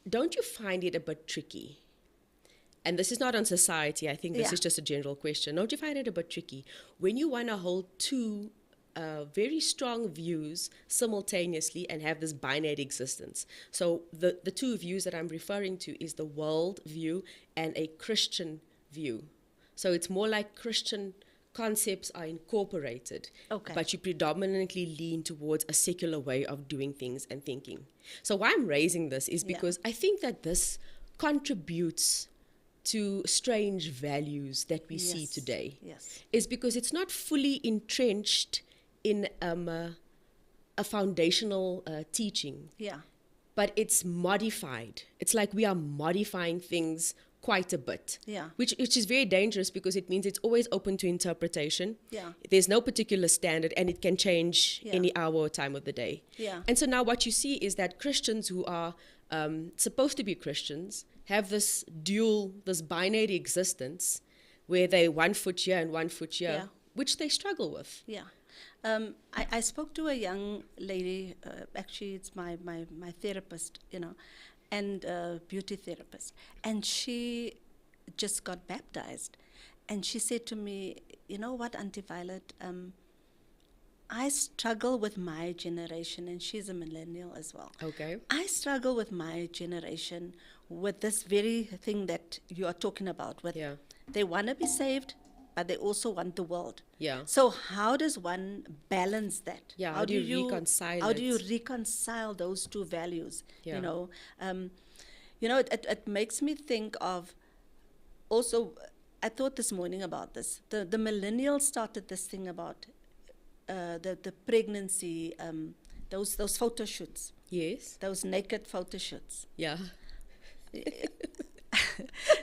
Speaker 2: don't you find it a bit tricky? And this is not on society. I think this
Speaker 3: Yeah.
Speaker 2: is just a general question. Don't you find it a bit tricky when you want to hold two very strong views simultaneously and have this binate existence? So the two views that I'm referring to is the world view and a Christian view. So it's more like Christian concepts are incorporated,
Speaker 3: Okay.
Speaker 2: but you predominantly lean towards a secular way of doing things and thinking. So why I'm raising this is
Speaker 3: Yeah.
Speaker 2: because I think that this contributes to strange values that we see
Speaker 3: Yes.
Speaker 2: today.
Speaker 3: Yes.
Speaker 2: Is because it's not fully entrenched in a foundational teaching,
Speaker 3: Yeah.
Speaker 2: but it's modified. It's like we are modifying things quite a bit,
Speaker 3: Yeah.
Speaker 2: which is very dangerous because it means it's always open to interpretation.
Speaker 3: Yeah.
Speaker 2: There's no particular standard, and it can change
Speaker 3: Yeah.
Speaker 2: any hour or time of the day.
Speaker 3: Yeah.
Speaker 2: And so now what you see is that Christians who are supposed to be Christians have this binary existence where they're 1 foot here and 1 foot here,
Speaker 3: Yeah.
Speaker 2: which they struggle with.
Speaker 3: Yeah. I spoke to a young lady, actually it's my therapist, and beauty therapist. And she just got baptized. And she said to me, "You know what, Auntie Violet, I struggle with my generation," and she's a millennial as well.
Speaker 2: Okay.
Speaker 3: I struggle with my generation with this very thing that you are talking about. With
Speaker 2: Yeah.
Speaker 3: They want to be saved, but they also want the world.
Speaker 2: Yeah.
Speaker 3: So how does one balance that?
Speaker 2: Yeah, how do you reconcile
Speaker 3: How do you
Speaker 2: it?
Speaker 3: reconcile those two values?
Speaker 2: Yeah.
Speaker 3: It makes me think of also. I thought this morning about this. The millennials started this thing about the pregnancy, those photo shoots,
Speaker 2: Yes.
Speaker 3: those naked photo shoots.
Speaker 2: Yeah.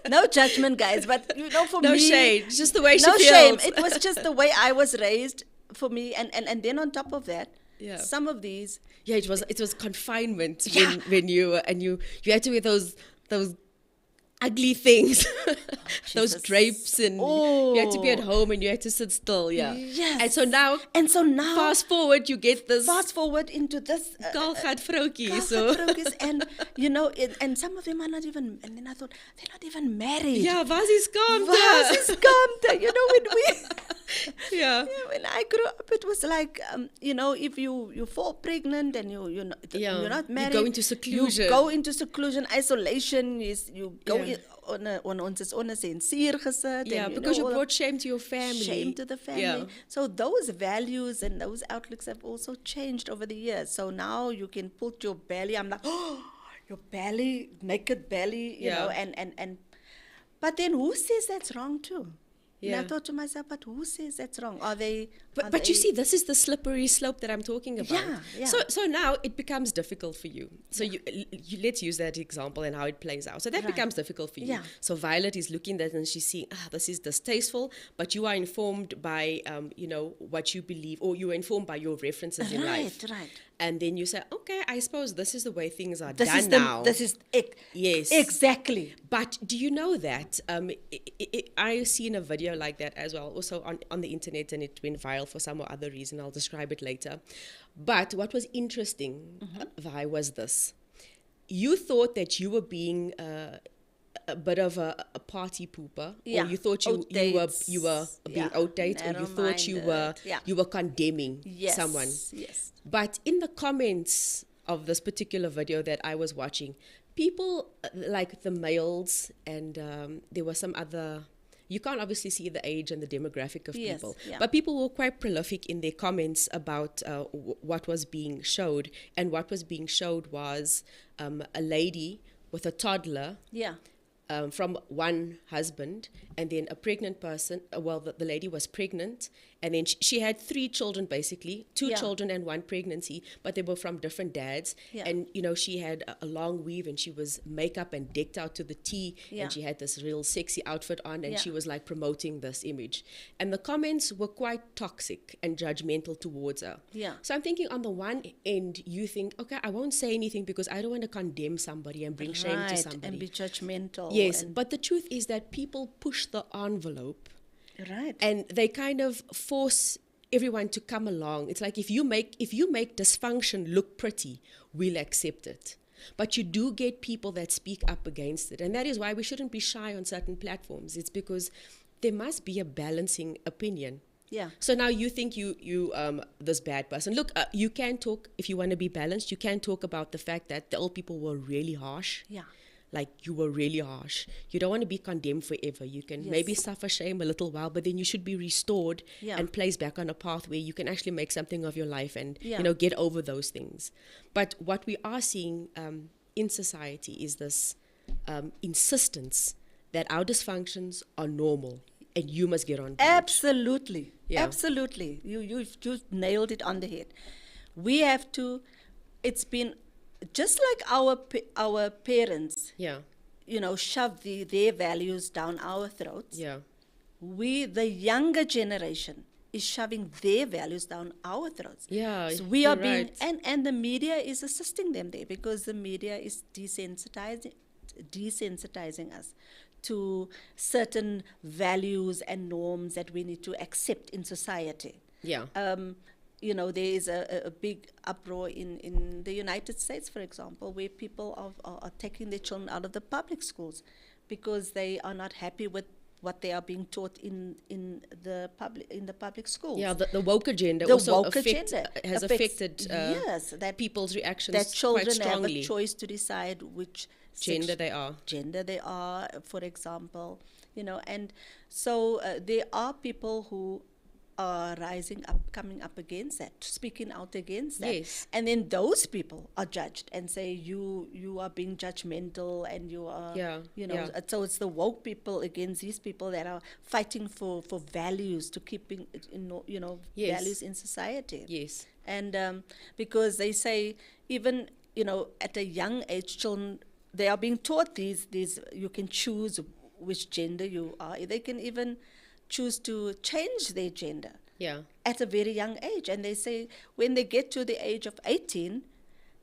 Speaker 3: No judgment, guys, but for
Speaker 2: No
Speaker 3: me,
Speaker 2: shade, just the way she
Speaker 3: no
Speaker 2: feels.
Speaker 3: shame. It was just the way I was raised for me, and then on top of that,
Speaker 2: Yeah.
Speaker 3: some of these,
Speaker 2: Yeah, it was confinement
Speaker 3: Yeah.
Speaker 2: when you had to wear those ugly things, those
Speaker 3: Jesus.
Speaker 2: drapes, and you had to be at
Speaker 3: Oh.
Speaker 2: home and you had to sit still. Yeah.
Speaker 3: Yes.
Speaker 2: And so now,
Speaker 3: fast
Speaker 2: fast forward, you get this
Speaker 3: forward into this
Speaker 2: Kalgat vroukie.
Speaker 3: Kalgat
Speaker 2: So
Speaker 3: vroukies, and and some of them are not even. And then I thought they're not even married.
Speaker 2: yeah, was is
Speaker 3: Was
Speaker 2: skaamte.
Speaker 3: is skaamte? When we.
Speaker 2: Yeah.
Speaker 3: Yeah, when I grew up, it was like, if you fall pregnant and you're not
Speaker 2: You
Speaker 3: married,
Speaker 2: go into seclusion.
Speaker 3: You go into seclusion, isolation. You go
Speaker 2: Yeah.
Speaker 3: on ons sensuur gesit.
Speaker 2: Yeah,
Speaker 3: and,
Speaker 2: because you
Speaker 3: all
Speaker 2: brought shame to your family.
Speaker 3: shame to the family.
Speaker 2: Yeah.
Speaker 3: So those values and those outlooks have also changed over the years. So now you can put your belly. I'm like, oh, your belly, naked belly,
Speaker 2: Yeah.
Speaker 3: and but then who says that's wrong too? And
Speaker 2: Yeah.
Speaker 3: I thought to myself, but who says that's wrong? Are they?
Speaker 2: But you see, this is the slippery slope that I'm talking about.
Speaker 3: Yeah, yeah.
Speaker 2: So now it becomes difficult for you. So you let's use that example and how it plays out. So that
Speaker 3: Right.
Speaker 2: becomes difficult for you.
Speaker 3: Yeah.
Speaker 2: So Violet is looking at that and she's seeing, this is distasteful, but you are informed by, what you believe, or you are informed by your references in life.
Speaker 3: Right.
Speaker 2: And then you say, okay, I suppose this is the way things are
Speaker 3: This
Speaker 2: done
Speaker 3: is
Speaker 2: now. Yes.
Speaker 3: exactly.
Speaker 2: But do you know that I seen a video like that as well, also on the internet, and it went viral for some or other reason. I'll describe it later. But what was interesting, Vi, was this. You thought that you were being a bit of a party pooper,
Speaker 3: Yeah,
Speaker 2: or you thought you were being outdated, or you thought you were condemning
Speaker 3: Yes,
Speaker 2: someone.
Speaker 3: yes.
Speaker 2: But in the comments of this particular video that I was watching, people like the males, and there were some other. You can't obviously see the age and the demographic of
Speaker 3: Yes,
Speaker 2: people,
Speaker 3: yeah.
Speaker 2: but people were quite prolific in their comments about what was being showed. And what was being showed was a lady with a toddler
Speaker 3: Yeah.
Speaker 2: from one husband, and then a pregnant person. The lady was pregnant, and then she had 3 children, basically, 2
Speaker 3: Yeah.
Speaker 2: children and 1 pregnancy, but they were from different dads.
Speaker 3: Yeah.
Speaker 2: And she had a long weave, and she was makeup and decked out to the T,
Speaker 3: Yeah.
Speaker 2: and she had this real sexy outfit on, and
Speaker 3: Yeah.
Speaker 2: she was like promoting this image. And the comments were quite toxic and judgmental towards her.
Speaker 3: Yeah.
Speaker 2: So I'm thinking, on the one end, you think, okay, I won't say anything because I don't want to condemn somebody and bring shame to somebody.
Speaker 3: And be judgmental.
Speaker 2: Yes,
Speaker 3: and-
Speaker 2: but the truth is that people push the envelope,
Speaker 3: right.
Speaker 2: and they kind of force everyone to come along. It's like, if you make dysfunction look pretty, we'll accept it. But you do get people that speak up against it, and that is why we shouldn't be shy on certain platforms. It's because there must be a balancing opinion.
Speaker 3: Yeah.
Speaker 2: So now you think you this bad person. Look, you can talk, if you want to be balanced, you can talk about the fact that the old people were really harsh.
Speaker 3: Yeah.
Speaker 2: Like, you were really harsh. You don't want to be condemned forever. You can
Speaker 3: Yes.
Speaker 2: maybe suffer shame a little while, but then you should be restored
Speaker 3: Yeah.
Speaker 2: and placed back on a path where you can actually make something of your life and
Speaker 3: Yeah.
Speaker 2: get over those things. But what we are seeing in society is this insistence that our dysfunctions are normal and you must get on board.
Speaker 3: Absolutely.
Speaker 2: Yeah.
Speaker 3: Absolutely. You've nailed it on the head. We have to, it's been just like our parents,
Speaker 2: Yeah,
Speaker 3: shove their values down our throats.
Speaker 2: yeah,
Speaker 3: The younger generation, is shoving their values down our throats.
Speaker 2: yeah.
Speaker 3: So we are
Speaker 2: you're
Speaker 3: being,
Speaker 2: right.
Speaker 3: and the media is assisting them there, because the media is desensitizing us to certain values and norms that we need to accept in society.
Speaker 2: Yeah.
Speaker 3: There is a big uproar in the United States, for example, where people are taking their children out of the public schools because they are not happy with what they are being taught in the public schools.
Speaker 2: Yeah, the woke agenda
Speaker 3: The
Speaker 2: also
Speaker 3: woke agenda
Speaker 2: has
Speaker 3: affects-
Speaker 2: affected
Speaker 3: yes, that
Speaker 2: people's reactions
Speaker 3: that children
Speaker 2: quite
Speaker 3: have
Speaker 2: strongly.
Speaker 3: a choice to decide which
Speaker 2: Gender they are.
Speaker 3: gender they are, for example, and so there are people who are rising up, coming up against that, speaking out against that.
Speaker 2: Yes.
Speaker 3: And then those people are judged and say, you are being judgmental, and you are,
Speaker 2: Yeah, yeah.
Speaker 3: So it's the woke people against these people that are fighting for values, to keeping,
Speaker 2: Yes.
Speaker 3: values in society.
Speaker 2: Yes.
Speaker 3: And because they say, even, at a young age, children, they are being taught these, you can choose which gender you are. They can even choose to change their gender
Speaker 2: Yeah.
Speaker 3: at a very young age. And they say when they get to the age of 18,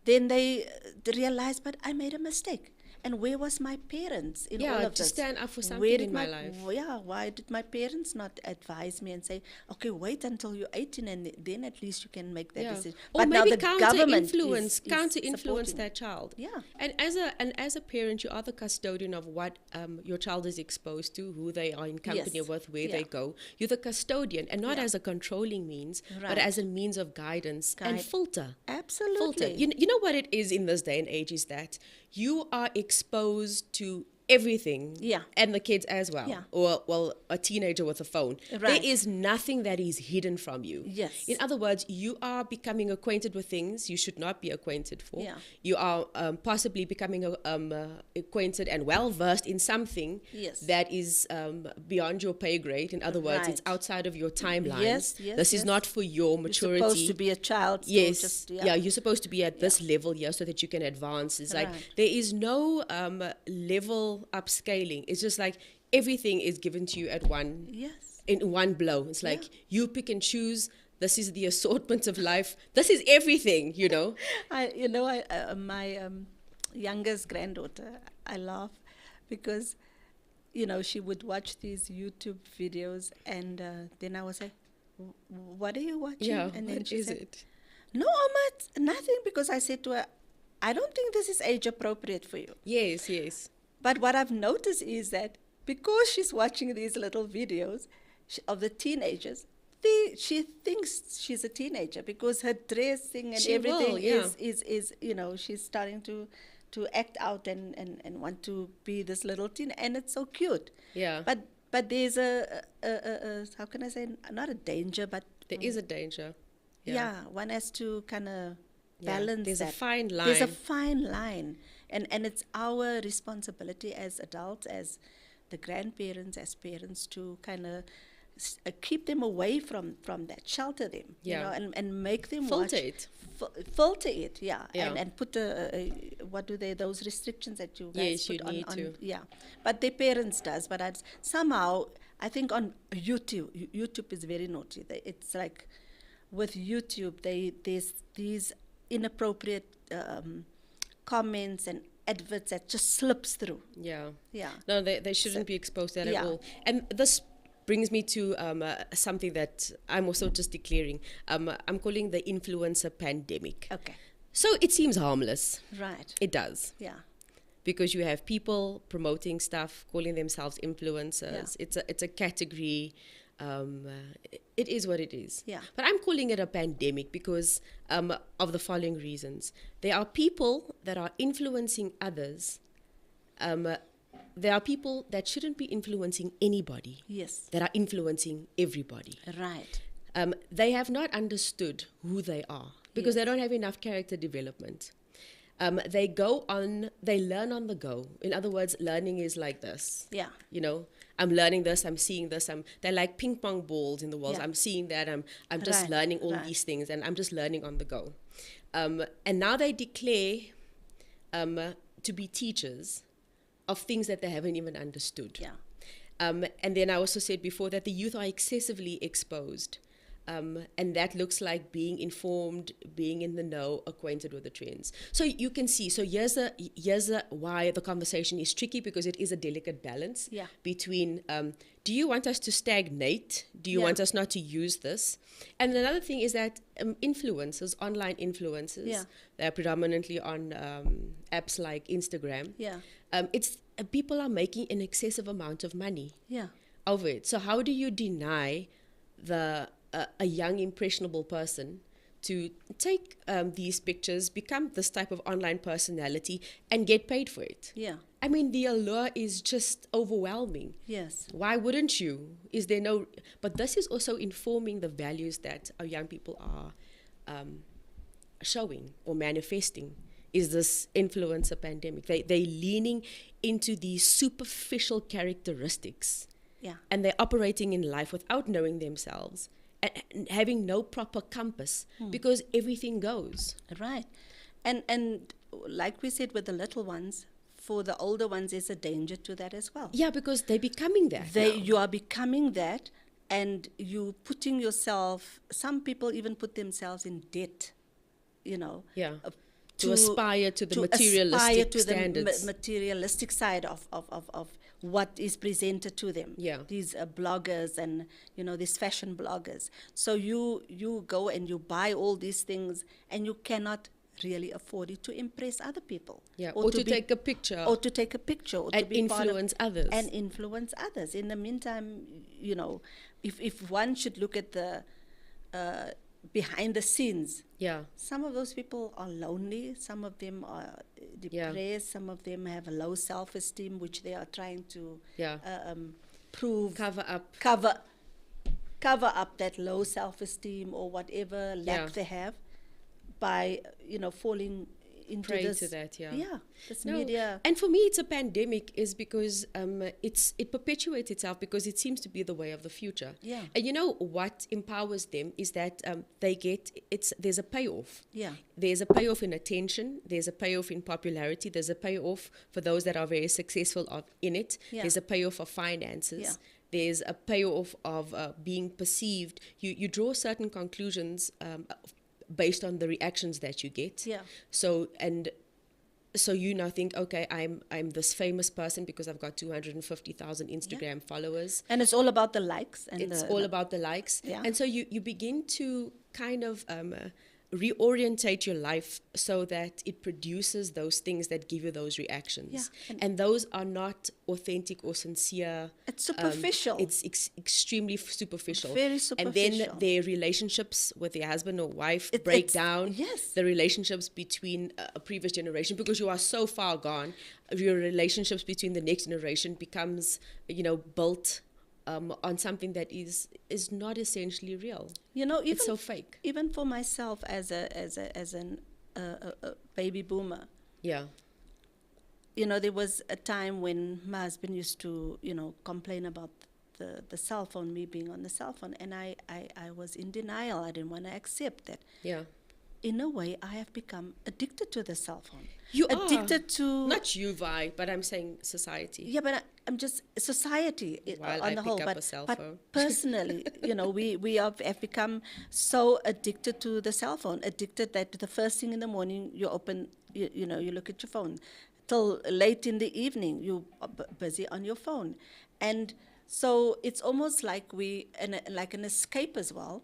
Speaker 3: then they realize, but I made a mistake. And where was my parents in all of
Speaker 2: to
Speaker 3: this?
Speaker 2: stand up for something
Speaker 3: Where did
Speaker 2: in my life.
Speaker 3: Yeah, why did my parents not advise me and say, okay, wait until you're 18 and then at least you can make that
Speaker 2: Yeah.
Speaker 3: decision.
Speaker 2: Or
Speaker 3: But now
Speaker 2: maybe
Speaker 3: the government
Speaker 2: counter-influence
Speaker 3: is supporting.
Speaker 2: that child.
Speaker 3: Yeah.
Speaker 2: And as a parent, you are the custodian of what your child is exposed to, who they are in company
Speaker 3: Yes.
Speaker 2: with, where
Speaker 3: Yeah.
Speaker 2: they go. You're the custodian, and not
Speaker 3: Yeah.
Speaker 2: as a controlling means, but
Speaker 3: Right.
Speaker 2: as a means of guidance and
Speaker 3: Guide-
Speaker 2: filter.
Speaker 3: Absolutely.
Speaker 2: Filter. You know what it is in this day and age is that you are exposed to everything.
Speaker 3: Yeah.
Speaker 2: And the kids as well.
Speaker 3: Yeah.
Speaker 2: Or, well, a teenager with a phone.
Speaker 3: Right.
Speaker 2: There is nothing that is hidden from you.
Speaker 3: Yes.
Speaker 2: In other words, you are becoming acquainted with things you should not be acquainted for.
Speaker 3: Yeah.
Speaker 2: You are possibly becoming acquainted and well-versed in something
Speaker 3: Yes.
Speaker 2: that is beyond your pay grade. In other words, it's
Speaker 3: Right.
Speaker 2: outside of your timeline.
Speaker 3: Yes, yes,
Speaker 2: This is
Speaker 3: yes.
Speaker 2: not for your maturity.
Speaker 3: You're supposed to be a child. So
Speaker 2: Yes,
Speaker 3: just,
Speaker 2: yeah. You're supposed to be at this level here so that you can advance. It's like
Speaker 3: Right.
Speaker 2: there is no level upscaling. It's just like everything is given to you at
Speaker 3: Yes.
Speaker 2: in one blow. It's like you pick and choose. This is the assortment of life. This is everything,
Speaker 3: My youngest granddaughter, I laugh because, she would watch these YouTube videos, and then I would say, "What are you watching?"
Speaker 2: Yeah,
Speaker 3: and then
Speaker 2: what
Speaker 3: she
Speaker 2: is
Speaker 3: said,
Speaker 2: it?
Speaker 3: "No, Oma, nothing," because I said to her, "I don't think this is age appropriate for you."
Speaker 2: Yes, yes.
Speaker 3: But what I've noticed is that because she's watching these little videos of the teenagers, she thinks she's a teenager because her dressing and
Speaker 2: She
Speaker 3: everything
Speaker 2: will, yeah.
Speaker 3: is she's starting to act out and want to be this little teen, and it's so cute.
Speaker 2: Yeah.
Speaker 3: But there's a how can I say, not a danger, but
Speaker 2: There is a danger.
Speaker 3: yeah, one has to kind of
Speaker 2: Yeah,
Speaker 3: balance
Speaker 2: there's a
Speaker 3: that.
Speaker 2: fine
Speaker 3: There's a
Speaker 2: line.
Speaker 3: fine line, and it's our responsibility as adults, as the grandparents, as parents, to kind of keep them away from that, shelter them,
Speaker 2: Yeah.
Speaker 3: and make them
Speaker 2: Filter
Speaker 3: watch,
Speaker 2: it.
Speaker 3: filter it, yeah,
Speaker 2: Yeah.
Speaker 3: and put what do they, those restrictions that you guys
Speaker 2: Yes,
Speaker 3: put
Speaker 2: you
Speaker 3: on,
Speaker 2: need to.
Speaker 3: yeah, but their parents does, but somehow I think on YouTube is very naughty. It's like with YouTube, there's these inappropriate comments and adverts that just slips through.
Speaker 2: Yeah.
Speaker 3: Yeah.
Speaker 2: No, they shouldn't be exposed to that
Speaker 3: yeah.
Speaker 2: at all. And this brings me to something that I'm also just declaring. I'm calling the influencer pandemic.
Speaker 3: Okay.
Speaker 2: So it seems harmless.
Speaker 3: Right.
Speaker 2: It does.
Speaker 3: Yeah.
Speaker 2: Because you have people promoting stuff, calling themselves influencers.
Speaker 3: Yeah.
Speaker 2: It's a category. It is what it is.
Speaker 3: Yeah.
Speaker 2: But I'm calling it a pandemic because of the following reasons. There are people that are influencing others. There are people that shouldn't be influencing anybody,
Speaker 3: Yes.
Speaker 2: that are influencing everybody.
Speaker 3: Right.
Speaker 2: They have not understood who they are because they don't have enough character development. They learn on the go. In other words, learning is like this.
Speaker 3: Yeah.
Speaker 2: You know, I'm learning this, I'm seeing this, they're like ping pong balls in the walls.
Speaker 3: Yeah.
Speaker 2: I'm seeing that, I'm just
Speaker 3: Right,
Speaker 2: learning all
Speaker 3: right.
Speaker 2: these things, and I'm just learning on the go. And now they declare to be teachers of things that they haven't even understood.
Speaker 3: Yeah.
Speaker 2: And then I also said before that the youth are excessively exposed. And that looks like being informed, being in the know, acquainted with the trends. So you can see, so here's why the conversation is tricky, because it is a delicate balance
Speaker 3: Yeah.
Speaker 2: between, do you want us to stagnate? Do you
Speaker 3: Yeah.
Speaker 2: want us not to use this? And another thing is that influencers, online influencers,
Speaker 3: Yeah.
Speaker 2: they're predominantly on apps like Instagram.
Speaker 3: Yeah.
Speaker 2: It's people are making an excessive amount of money
Speaker 3: Yeah.
Speaker 2: over it. So how do you deny a young impressionable person to take these pictures, become this type of online personality, and get paid for it?
Speaker 3: Yeah.
Speaker 2: I mean, the allure is just overwhelming.
Speaker 3: Yes.
Speaker 2: Why wouldn't you? Is there no? But this is also informing the values that our young people are showing or manifesting. Is this influencer pandemic? They're leaning into these superficial characteristics,
Speaker 3: Yeah.
Speaker 2: and they're operating in life without knowing themselves and having no proper compass, because everything goes.
Speaker 3: Right. And like we said with the little ones, for the older ones, there's a danger to that as well.
Speaker 2: Yeah, because they're becoming that. now.
Speaker 3: You are becoming that, and you putting yourself, some people even put themselves in debt,
Speaker 2: Yeah.
Speaker 3: uh,
Speaker 2: To aspire to the
Speaker 3: aspire
Speaker 2: materialistic
Speaker 3: to the
Speaker 2: standards.
Speaker 3: materialistic side of what is presented to them.
Speaker 2: Yeah.
Speaker 3: These bloggers and these fashion bloggers. So you go and you buy all these things, and you cannot really afford it to impress other people.
Speaker 2: Yeah, or to take a picture.
Speaker 3: Or to take a picture, or
Speaker 2: And
Speaker 3: to be part of-
Speaker 2: influence others.
Speaker 3: And influence others. In the meantime, if one should look at the behind the scenes,
Speaker 2: Yeah.
Speaker 3: some of those people are lonely, some of them are depressed, some of them have a low self-esteem, which they are trying to
Speaker 2: Yeah.
Speaker 3: prove,
Speaker 2: Cover up.
Speaker 3: cover up that low self-esteem or whatever lack
Speaker 2: Yeah.
Speaker 3: they have by falling into
Speaker 2: Prey
Speaker 3: this
Speaker 2: to that, yeah.
Speaker 3: this
Speaker 2: No,
Speaker 3: media.
Speaker 2: and for me, it's a pandemic, is because it perpetuates itself because it seems to be the way of the future.
Speaker 3: Yeah.
Speaker 2: And you know what empowers them is that there's a payoff.
Speaker 3: Yeah.
Speaker 2: There's a payoff in attention. There's a payoff in popularity. There's a payoff for those that are very successful in it.
Speaker 3: Yeah.
Speaker 2: There's a payoff of finances.
Speaker 3: Yeah.
Speaker 2: There's a payoff of being perceived. You draw certain conclusions based on the reactions that you get.
Speaker 3: Yeah.
Speaker 2: So you now think, okay, I'm this famous person because I've got 250,000 Instagram followers.
Speaker 3: And it's all about the likes. And
Speaker 2: It's all about the likes.
Speaker 3: Yeah.
Speaker 2: And so you begin to kind of reorientate your life so that it produces those things that give you those reactions.
Speaker 3: Yeah,
Speaker 2: And those are not authentic or sincere.
Speaker 3: It's superficial.
Speaker 2: It's extremely superficial.
Speaker 3: Very
Speaker 2: And
Speaker 3: superficial.
Speaker 2: then their relationships with their husband or wife
Speaker 3: It-
Speaker 2: break
Speaker 3: it's-
Speaker 2: down.
Speaker 3: yes.
Speaker 2: The relationships between a previous generation, because you are so far gone, your relationships between the next generation becomes, built on something that is not essentially real.
Speaker 3: Even
Speaker 2: It's so fake.
Speaker 3: Even for myself as an baby boomer,
Speaker 2: Yeah.
Speaker 3: there was a time when my husband used to, complain about the cell phone, me being on the cell phone, and I was in denial. I didn't want to accept that.
Speaker 2: Yeah.
Speaker 3: In a way, I have become addicted to the cell phone.
Speaker 2: You
Speaker 3: addicted to
Speaker 2: not you, Vi, but I'm saying society.
Speaker 3: Yeah, but I'm just society
Speaker 2: While
Speaker 3: on
Speaker 2: I
Speaker 3: the
Speaker 2: pick
Speaker 3: whole.
Speaker 2: up
Speaker 3: But,
Speaker 2: a cell
Speaker 3: but
Speaker 2: phone.
Speaker 3: personally, we have become so addicted to the cell phone, addicted that the first thing in the morning you open, you look at your phone, till late in the evening you are busy on your phone, and so it's almost like like an escape as well.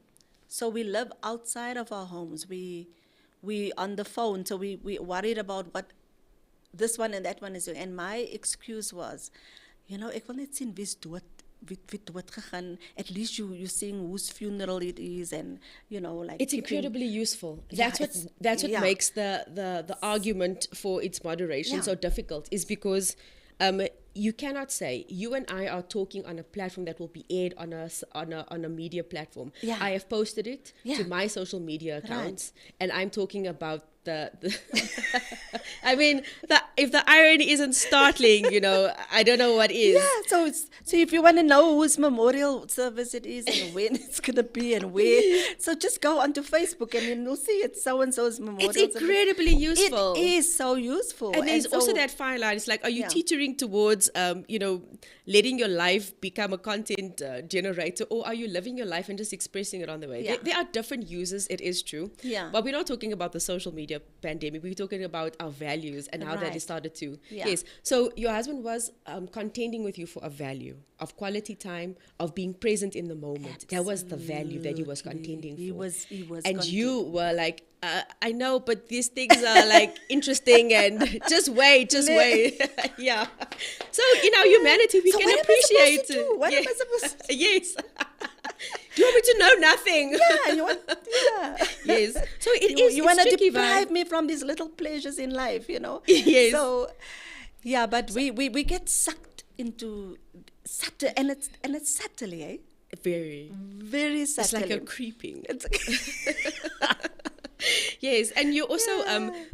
Speaker 3: So we live outside of our homes. We on the phone, so we worried about what this one and that one is doing. And my excuse was, ek wil net sien wie's dood, wie dood gegaan. At least you seeing whose funeral it is, and like
Speaker 2: It's
Speaker 3: keeping-
Speaker 2: incredibly useful.
Speaker 3: Yeah,
Speaker 2: That's what
Speaker 3: yeah.
Speaker 2: makes the argument for its moderation
Speaker 3: Yeah.
Speaker 2: so difficult, is because you cannot say, you and I are talking on a platform that will be aired on a media platform.
Speaker 3: Yeah.
Speaker 2: I have posted it
Speaker 3: Yeah.
Speaker 2: to my social media accounts, and I'm talking about the I mean, if the irony isn't startling, I don't know what is.
Speaker 3: Yeah, so if you want to know whose memorial service it is and when it's gonna be and where, so just go onto Facebook and then you'll see it's so and so's memorial.
Speaker 2: It's incredibly useful.
Speaker 3: It is so useful.
Speaker 2: And there's also
Speaker 3: so-
Speaker 2: that fine line. It's like, are you
Speaker 3: Yeah.
Speaker 2: teetering towards, letting your life become a content generator, or are you living your life and just expressing it on the way?
Speaker 3: Yeah.
Speaker 2: There are different uses, it is true.
Speaker 3: Yeah.
Speaker 2: But we're not talking about the social media pandemic. We're talking about our values and how that
Speaker 3: Right.
Speaker 2: has started to.
Speaker 3: Yeah.
Speaker 2: Yes. So your husband was contending with you for a value of quality time, of being present in the moment. That was the value that he was contending
Speaker 3: He
Speaker 2: for.
Speaker 3: was
Speaker 2: And you were like, I know, but these things are like interesting, and just wait. Yeah. So in our humanity, we
Speaker 3: So
Speaker 2: can
Speaker 3: what am I
Speaker 2: appreciate
Speaker 3: supposed to do? What am I supposed to
Speaker 2: Yes. Do you want me to know nothing?
Speaker 3: Yeah, yeah.
Speaker 2: Yes. So
Speaker 3: You want to
Speaker 2: it's tricky,
Speaker 3: deprive
Speaker 2: Vi.
Speaker 3: me from these little pleasures in life,
Speaker 2: Yes.
Speaker 3: So, yeah, but we get sucked into subtle, and it's subtly, eh?
Speaker 2: Very.
Speaker 3: Very
Speaker 2: It's
Speaker 3: subtly.
Speaker 2: like a creeping.
Speaker 3: It's
Speaker 2: Yes, and you also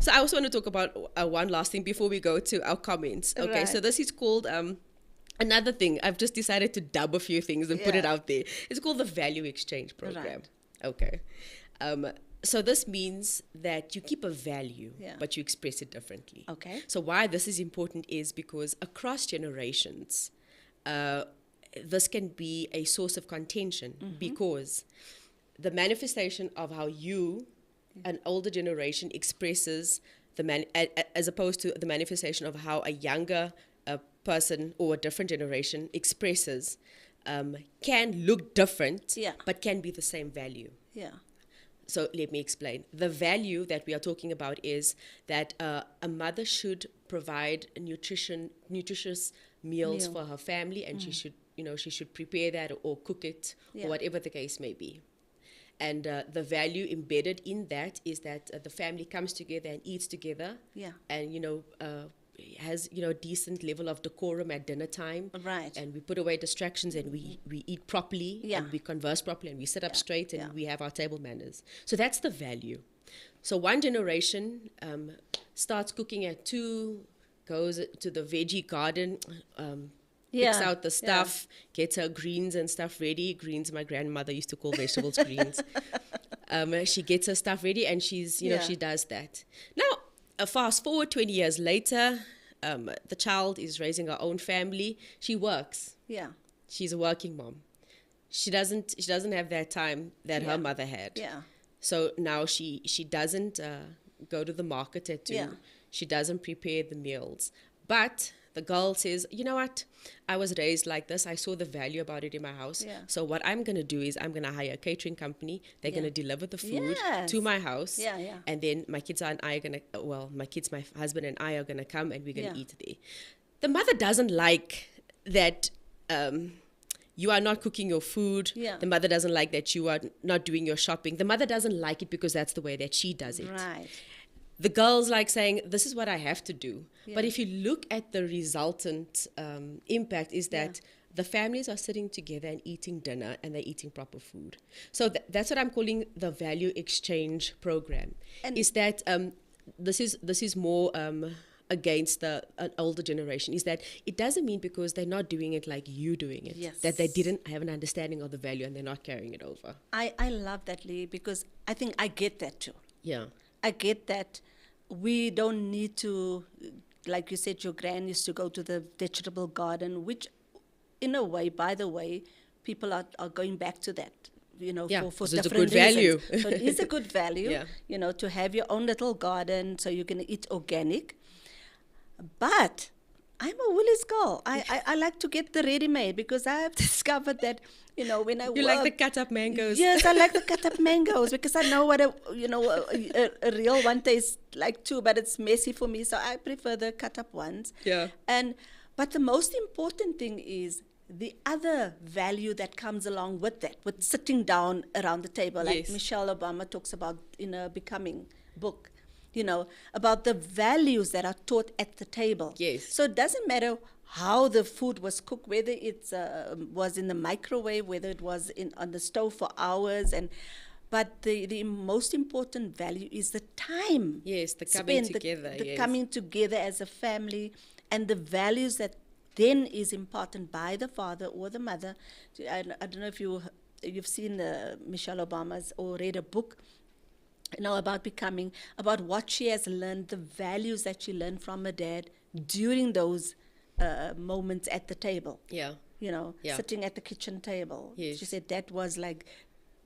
Speaker 2: so I also want to talk about one last thing before we go to our comments. Okay,
Speaker 3: Right.
Speaker 2: so this is called another thing. I've just decided to dub a few things and put it
Speaker 3: Yeah.
Speaker 2: out there. It's called the value exchange program.
Speaker 3: Right.
Speaker 2: Okay. So this means that you keep a value,
Speaker 3: Yeah.
Speaker 2: but you express it differently.
Speaker 3: Okay.
Speaker 2: So why this is important is because across generations, this can be a source of contention, because the manifestation of how you, an older generation, expresses as opposed to the manifestation of how a younger person or a different generation expresses, can look different,
Speaker 3: Yeah.
Speaker 2: but can be the same value.
Speaker 3: Yeah.
Speaker 2: So let me explain. The value that we are talking about is that a mother should provide nutritious meals
Speaker 3: Meal.
Speaker 2: for her family, and she should prepare that or cook it,
Speaker 3: Yeah.
Speaker 2: or whatever the case may be. And the value embedded in that is that the family comes together and eats together,
Speaker 3: Yeah.
Speaker 2: and has a decent level of decorum at dinner time.
Speaker 3: Right.
Speaker 2: And we put away distractions, and we eat properly,
Speaker 3: Yeah.
Speaker 2: and we converse properly, and we sit up
Speaker 3: Yeah,
Speaker 2: straight, and
Speaker 3: yeah.
Speaker 2: we have our table manners. So that's the value. So one generation starts cooking at 2, goes to the veggie garden, picks
Speaker 3: Yeah,
Speaker 2: out the
Speaker 3: yeah.
Speaker 2: stuff, gets her greens and stuff ready. Greens, my grandmother used to call vegetables greens. She gets her stuff ready, and
Speaker 3: Yeah.
Speaker 2: she does that. Now, fast forward 20 years later, the child is raising her own family. She works.
Speaker 3: Yeah.
Speaker 2: She's a working mom. She doesn't have that time that her
Speaker 3: Yeah.
Speaker 2: mother had.
Speaker 3: Yeah.
Speaker 2: So now she doesn't go to the market at 2.
Speaker 3: Yeah.
Speaker 2: She doesn't prepare the meals. But the girl says, you know what? I was raised like this. I saw the value about it in my house.
Speaker 3: Yeah.
Speaker 2: So what I'm going to do is I'm going to hire a catering company. They're
Speaker 3: Yeah.
Speaker 2: going to deliver the food
Speaker 3: Yes.
Speaker 2: to my house.
Speaker 3: Yeah, yeah.
Speaker 2: And then my kids and I are going to, my husband and I are going to come and we're going to
Speaker 3: Yeah.
Speaker 2: eat there. The mother doesn't like that you are not cooking your food.
Speaker 3: Yeah.
Speaker 2: The mother doesn't like that you are not doing your shopping. The mother doesn't like it because that's the way that she does it.
Speaker 3: Right.
Speaker 2: The girl's like saying, this is what I have to do. But
Speaker 3: Yeah.
Speaker 2: if you look at the resultant impact is that the families are sitting together and eating dinner and they're eating proper food. So that's what I'm calling the value exchange program.
Speaker 3: And-
Speaker 2: Is that this is more against the older generation, is that it doesn't mean because they're not doing it like you doing it,
Speaker 3: Yes.
Speaker 2: that they didn't have an understanding of the value and they're not carrying it over.
Speaker 3: I love that, Lee, because I think I get that too.
Speaker 2: Yeah.
Speaker 3: I get that we don't need to, like you said, your gran used to go to the vegetable garden, which in a way, by the way, people are going back to that, you know,
Speaker 2: Yeah,
Speaker 3: for
Speaker 2: 'cause it's a
Speaker 3: different
Speaker 2: good value.
Speaker 3: reasons. So it is a good value,
Speaker 2: Yeah.
Speaker 3: you know, to have your own little garden so you can eat organic. But I'm a Woolies girl. I like to get the ready-made because I have discovered that, you know, when I
Speaker 2: You like the cut up mangoes.
Speaker 3: Yes, I like the cut up mangoes because I know what a real one tastes like too, but it's messy for me, so I prefer the cut up ones.
Speaker 2: Yeah.
Speaker 3: But the most important thing is the other value that comes along with that, with sitting down around the table, like
Speaker 2: Yes.
Speaker 3: Michelle Obama talks about in her Becoming book, you know, about the values that are taught at the table.
Speaker 2: Yes.
Speaker 3: So it doesn't matter how the food was cooked, whether it was in the microwave, whether it was on the stove for hours, but the most important value is the time.
Speaker 2: Yes, the coming
Speaker 3: spent,
Speaker 2: together,
Speaker 3: the
Speaker 2: yes.
Speaker 3: coming together as a family, and the values that then is imparted by the father or the mother. I don't know if you've seen Michelle Obama's or read a book, you know, about Becoming, about what she has learned, the values that she learned from her dad during those moments at the table.
Speaker 2: Yeah.
Speaker 3: You know,
Speaker 2: Yeah.
Speaker 3: sitting at the kitchen table.
Speaker 2: Yes.
Speaker 3: She said that was like,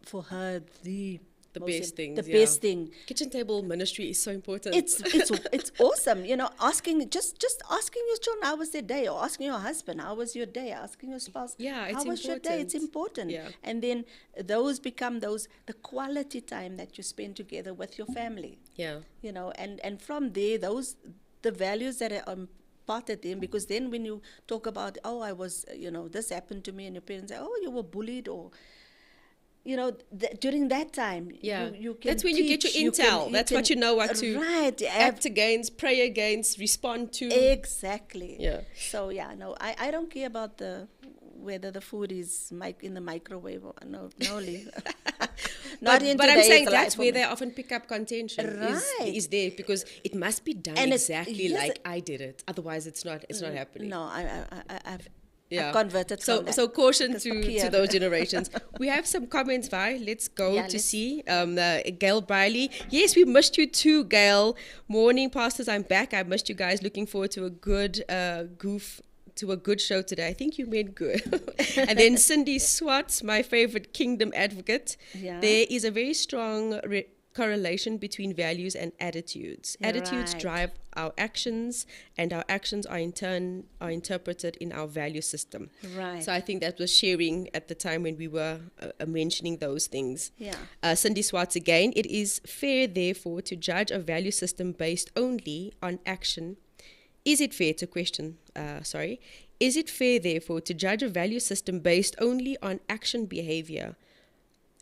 Speaker 3: for her, the
Speaker 2: best thing.
Speaker 3: The best thing.
Speaker 2: Kitchen table ministry is so important.
Speaker 3: It's awesome, you know, asking just asking your children how was their day, or asking your husband how was your day, asking your spouse
Speaker 2: Yeah, it's
Speaker 3: how was your day. It's
Speaker 2: important.
Speaker 3: important.
Speaker 2: Yeah.
Speaker 3: And then those become the quality time that you spend together with your family.
Speaker 2: Yeah.
Speaker 3: You know, and from there the values that are imparted in, because then when you talk about, oh, I was, you know, this happened to me, and your parents say, oh, you were bullied, or you know, during that time,
Speaker 2: Yeah.
Speaker 3: you can
Speaker 2: That's when you get your
Speaker 3: teach,
Speaker 2: intel. That's what you know what to
Speaker 3: right,
Speaker 2: act against, pray against, respond to.
Speaker 3: Exactly.
Speaker 2: Yeah.
Speaker 3: So yeah, no, I don't care about whether the food is in the microwave or no, Lee. Not in
Speaker 2: but I'm
Speaker 3: today's
Speaker 2: saying
Speaker 3: life
Speaker 2: that's
Speaker 3: for
Speaker 2: where
Speaker 3: me.
Speaker 2: they often pick up contention
Speaker 3: Right.
Speaker 2: is there, because it must be done
Speaker 3: And
Speaker 2: exactly
Speaker 3: yes,
Speaker 2: like I did it. Otherwise, it's not happening.
Speaker 3: No, I've
Speaker 2: Yeah.
Speaker 3: converted
Speaker 2: So,
Speaker 3: from that.
Speaker 2: so caution
Speaker 3: Because
Speaker 2: to
Speaker 3: Pakia-
Speaker 2: those generations. We have some comments, Vi. Let's go
Speaker 3: Yeah,
Speaker 2: to
Speaker 3: let's-
Speaker 2: see. Gail Briley. Yes, we missed you too, Gail. Morning, pastors. I'm back. I missed you guys. Looking forward to a good to a good show today. I think you made good. And then Cindy Swartz, my favorite kingdom advocate.
Speaker 3: Yeah.
Speaker 2: There is a very strong correlation between values and attitudes.
Speaker 3: You're
Speaker 2: Attitudes
Speaker 3: right.
Speaker 2: drive our actions, and our actions are in turn interpreted in our value system.
Speaker 3: Right.
Speaker 2: So I think that was sharing at the time when we were mentioning those things.
Speaker 3: Yeah.
Speaker 2: Cindy Swartz again. It is fair, therefore, to judge a value system based only on action. Is it fair to question? Is it fair, therefore, to judge a value system based only on action behavior,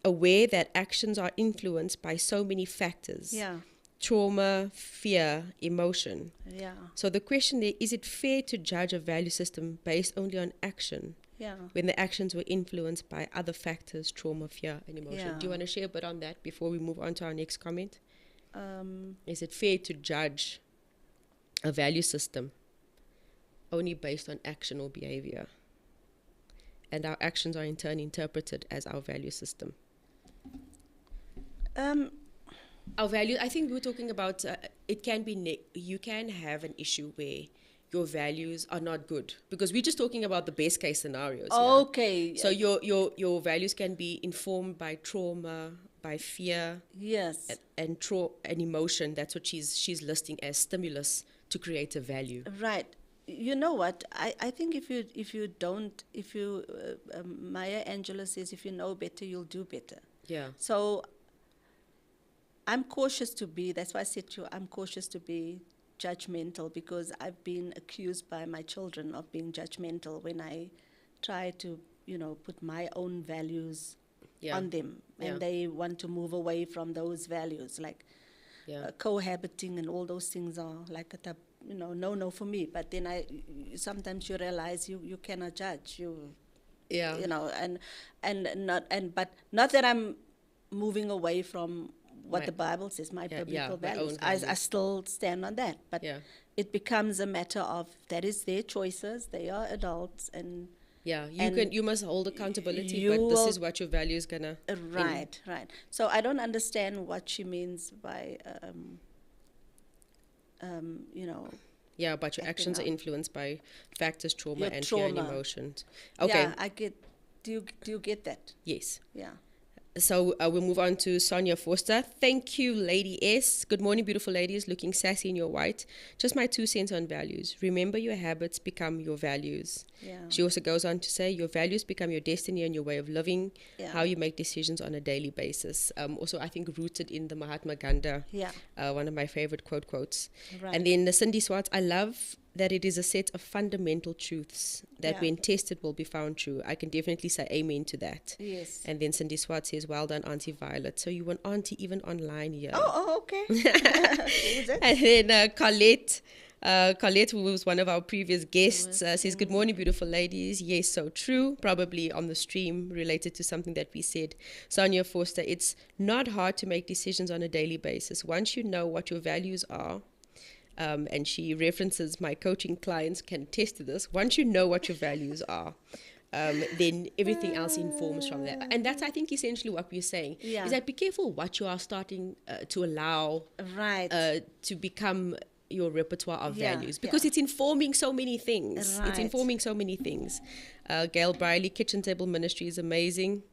Speaker 2: aware that actions are influenced by so many factors?
Speaker 3: Yeah.
Speaker 2: Trauma, fear, emotion.
Speaker 3: Yeah.
Speaker 2: So the question there, is it fair to judge a value system based only on action
Speaker 3: Yeah.
Speaker 2: when the actions were influenced by other factors, trauma, fear, and emotion?
Speaker 3: Yeah.
Speaker 2: Do you want to share a bit on that before we move on to our next comment?
Speaker 3: Um,
Speaker 2: Is it fair to judge a value system only based on action or behavior, and our actions are in turn interpreted as our value system? Our value, I think we were talking about, it can be, you can have an issue where your values are not good, because we're just talking about the best case scenarios. here.
Speaker 3: okay.
Speaker 2: So your values can be informed by trauma, by fear,
Speaker 3: Yes.
Speaker 2: and emotion. That's what she's listing as stimulus to create a value.
Speaker 3: Right. you know what? I think if you don't, if you Maya Angelou says, if you know better, you'll do better.
Speaker 2: Yeah.
Speaker 3: So I'm cautious to be. That's why I said to you, I'm cautious to be judgmental, because I've been accused by my children of being judgmental when I try to, put my own values
Speaker 2: Yeah.
Speaker 3: on them, and
Speaker 2: Yeah.
Speaker 3: they want to move away from those values, like
Speaker 2: Yeah.
Speaker 3: cohabiting and all those things are like a no for me. But then sometimes you realize you cannot judge
Speaker 2: Yeah.
Speaker 3: but not that I'm moving away from what
Speaker 2: My-
Speaker 3: the Bible says, my
Speaker 2: Yeah,
Speaker 3: biblical
Speaker 2: my own
Speaker 3: values. I
Speaker 2: values.
Speaker 3: still stand on that, but
Speaker 2: Yeah.
Speaker 3: it becomes a matter of that is their choices. They are adults, and
Speaker 2: Yeah.
Speaker 3: and
Speaker 2: You must hold accountability,
Speaker 3: you
Speaker 2: but this
Speaker 3: will-
Speaker 2: is what your value is gonna.
Speaker 3: right. So I don't understand what she means by
Speaker 2: Yeah, but your
Speaker 3: acting
Speaker 2: actions are
Speaker 3: out.
Speaker 2: influenced by factors, trauma,
Speaker 3: Your
Speaker 2: and fear and
Speaker 3: trauma.
Speaker 2: emotions. Okay.
Speaker 3: Yeah, I get. Do you get that?
Speaker 2: Yes.
Speaker 3: Yeah.
Speaker 2: So we'll move on to Sonia Forster. Thank you, Lady S. Good morning, beautiful ladies, looking sassy in your white. Just my 2 cents on values. Remember, your habits become your values.
Speaker 3: Yeah.
Speaker 2: She also goes on to say, your values become your destiny and your way of living,
Speaker 3: Yeah.
Speaker 2: how you make decisions on a daily basis. Also, I think rooted in the Mahatma Gandhi,
Speaker 3: Yeah.
Speaker 2: one of my favorite quotes.
Speaker 3: Right.
Speaker 2: And then Cindy Swartz, I love that it is a set of fundamental truths that
Speaker 3: Yeah.
Speaker 2: when tested will be found true. I can definitely say amen to that.
Speaker 3: Yes.
Speaker 2: And then Cindy Swartz says, well done, Auntie Violet. So you want Auntie even online here.
Speaker 3: Oh, okay. Who is it?
Speaker 2: And then Colette, who was one of our previous guests, says, good morning, beautiful ladies. Yes, so true. Probably on the stream related to something that we said. Sonia Forster, it's not hard to make decisions on a daily basis. Once you know what your values are, and she references my coaching clients can attest to this. Once you know what your values are, then everything else informs from that. And that's, I think, essentially what we're saying.
Speaker 3: Yeah.
Speaker 2: Is that be careful what you are starting to allow
Speaker 3: Right.
Speaker 2: to become your repertoire of
Speaker 3: Yeah,
Speaker 2: values, because
Speaker 3: yeah.
Speaker 2: it's informing so many things. It's
Speaker 3: Right.
Speaker 2: informing so many things. Gail Briley, Kitchen Table Ministry is amazing.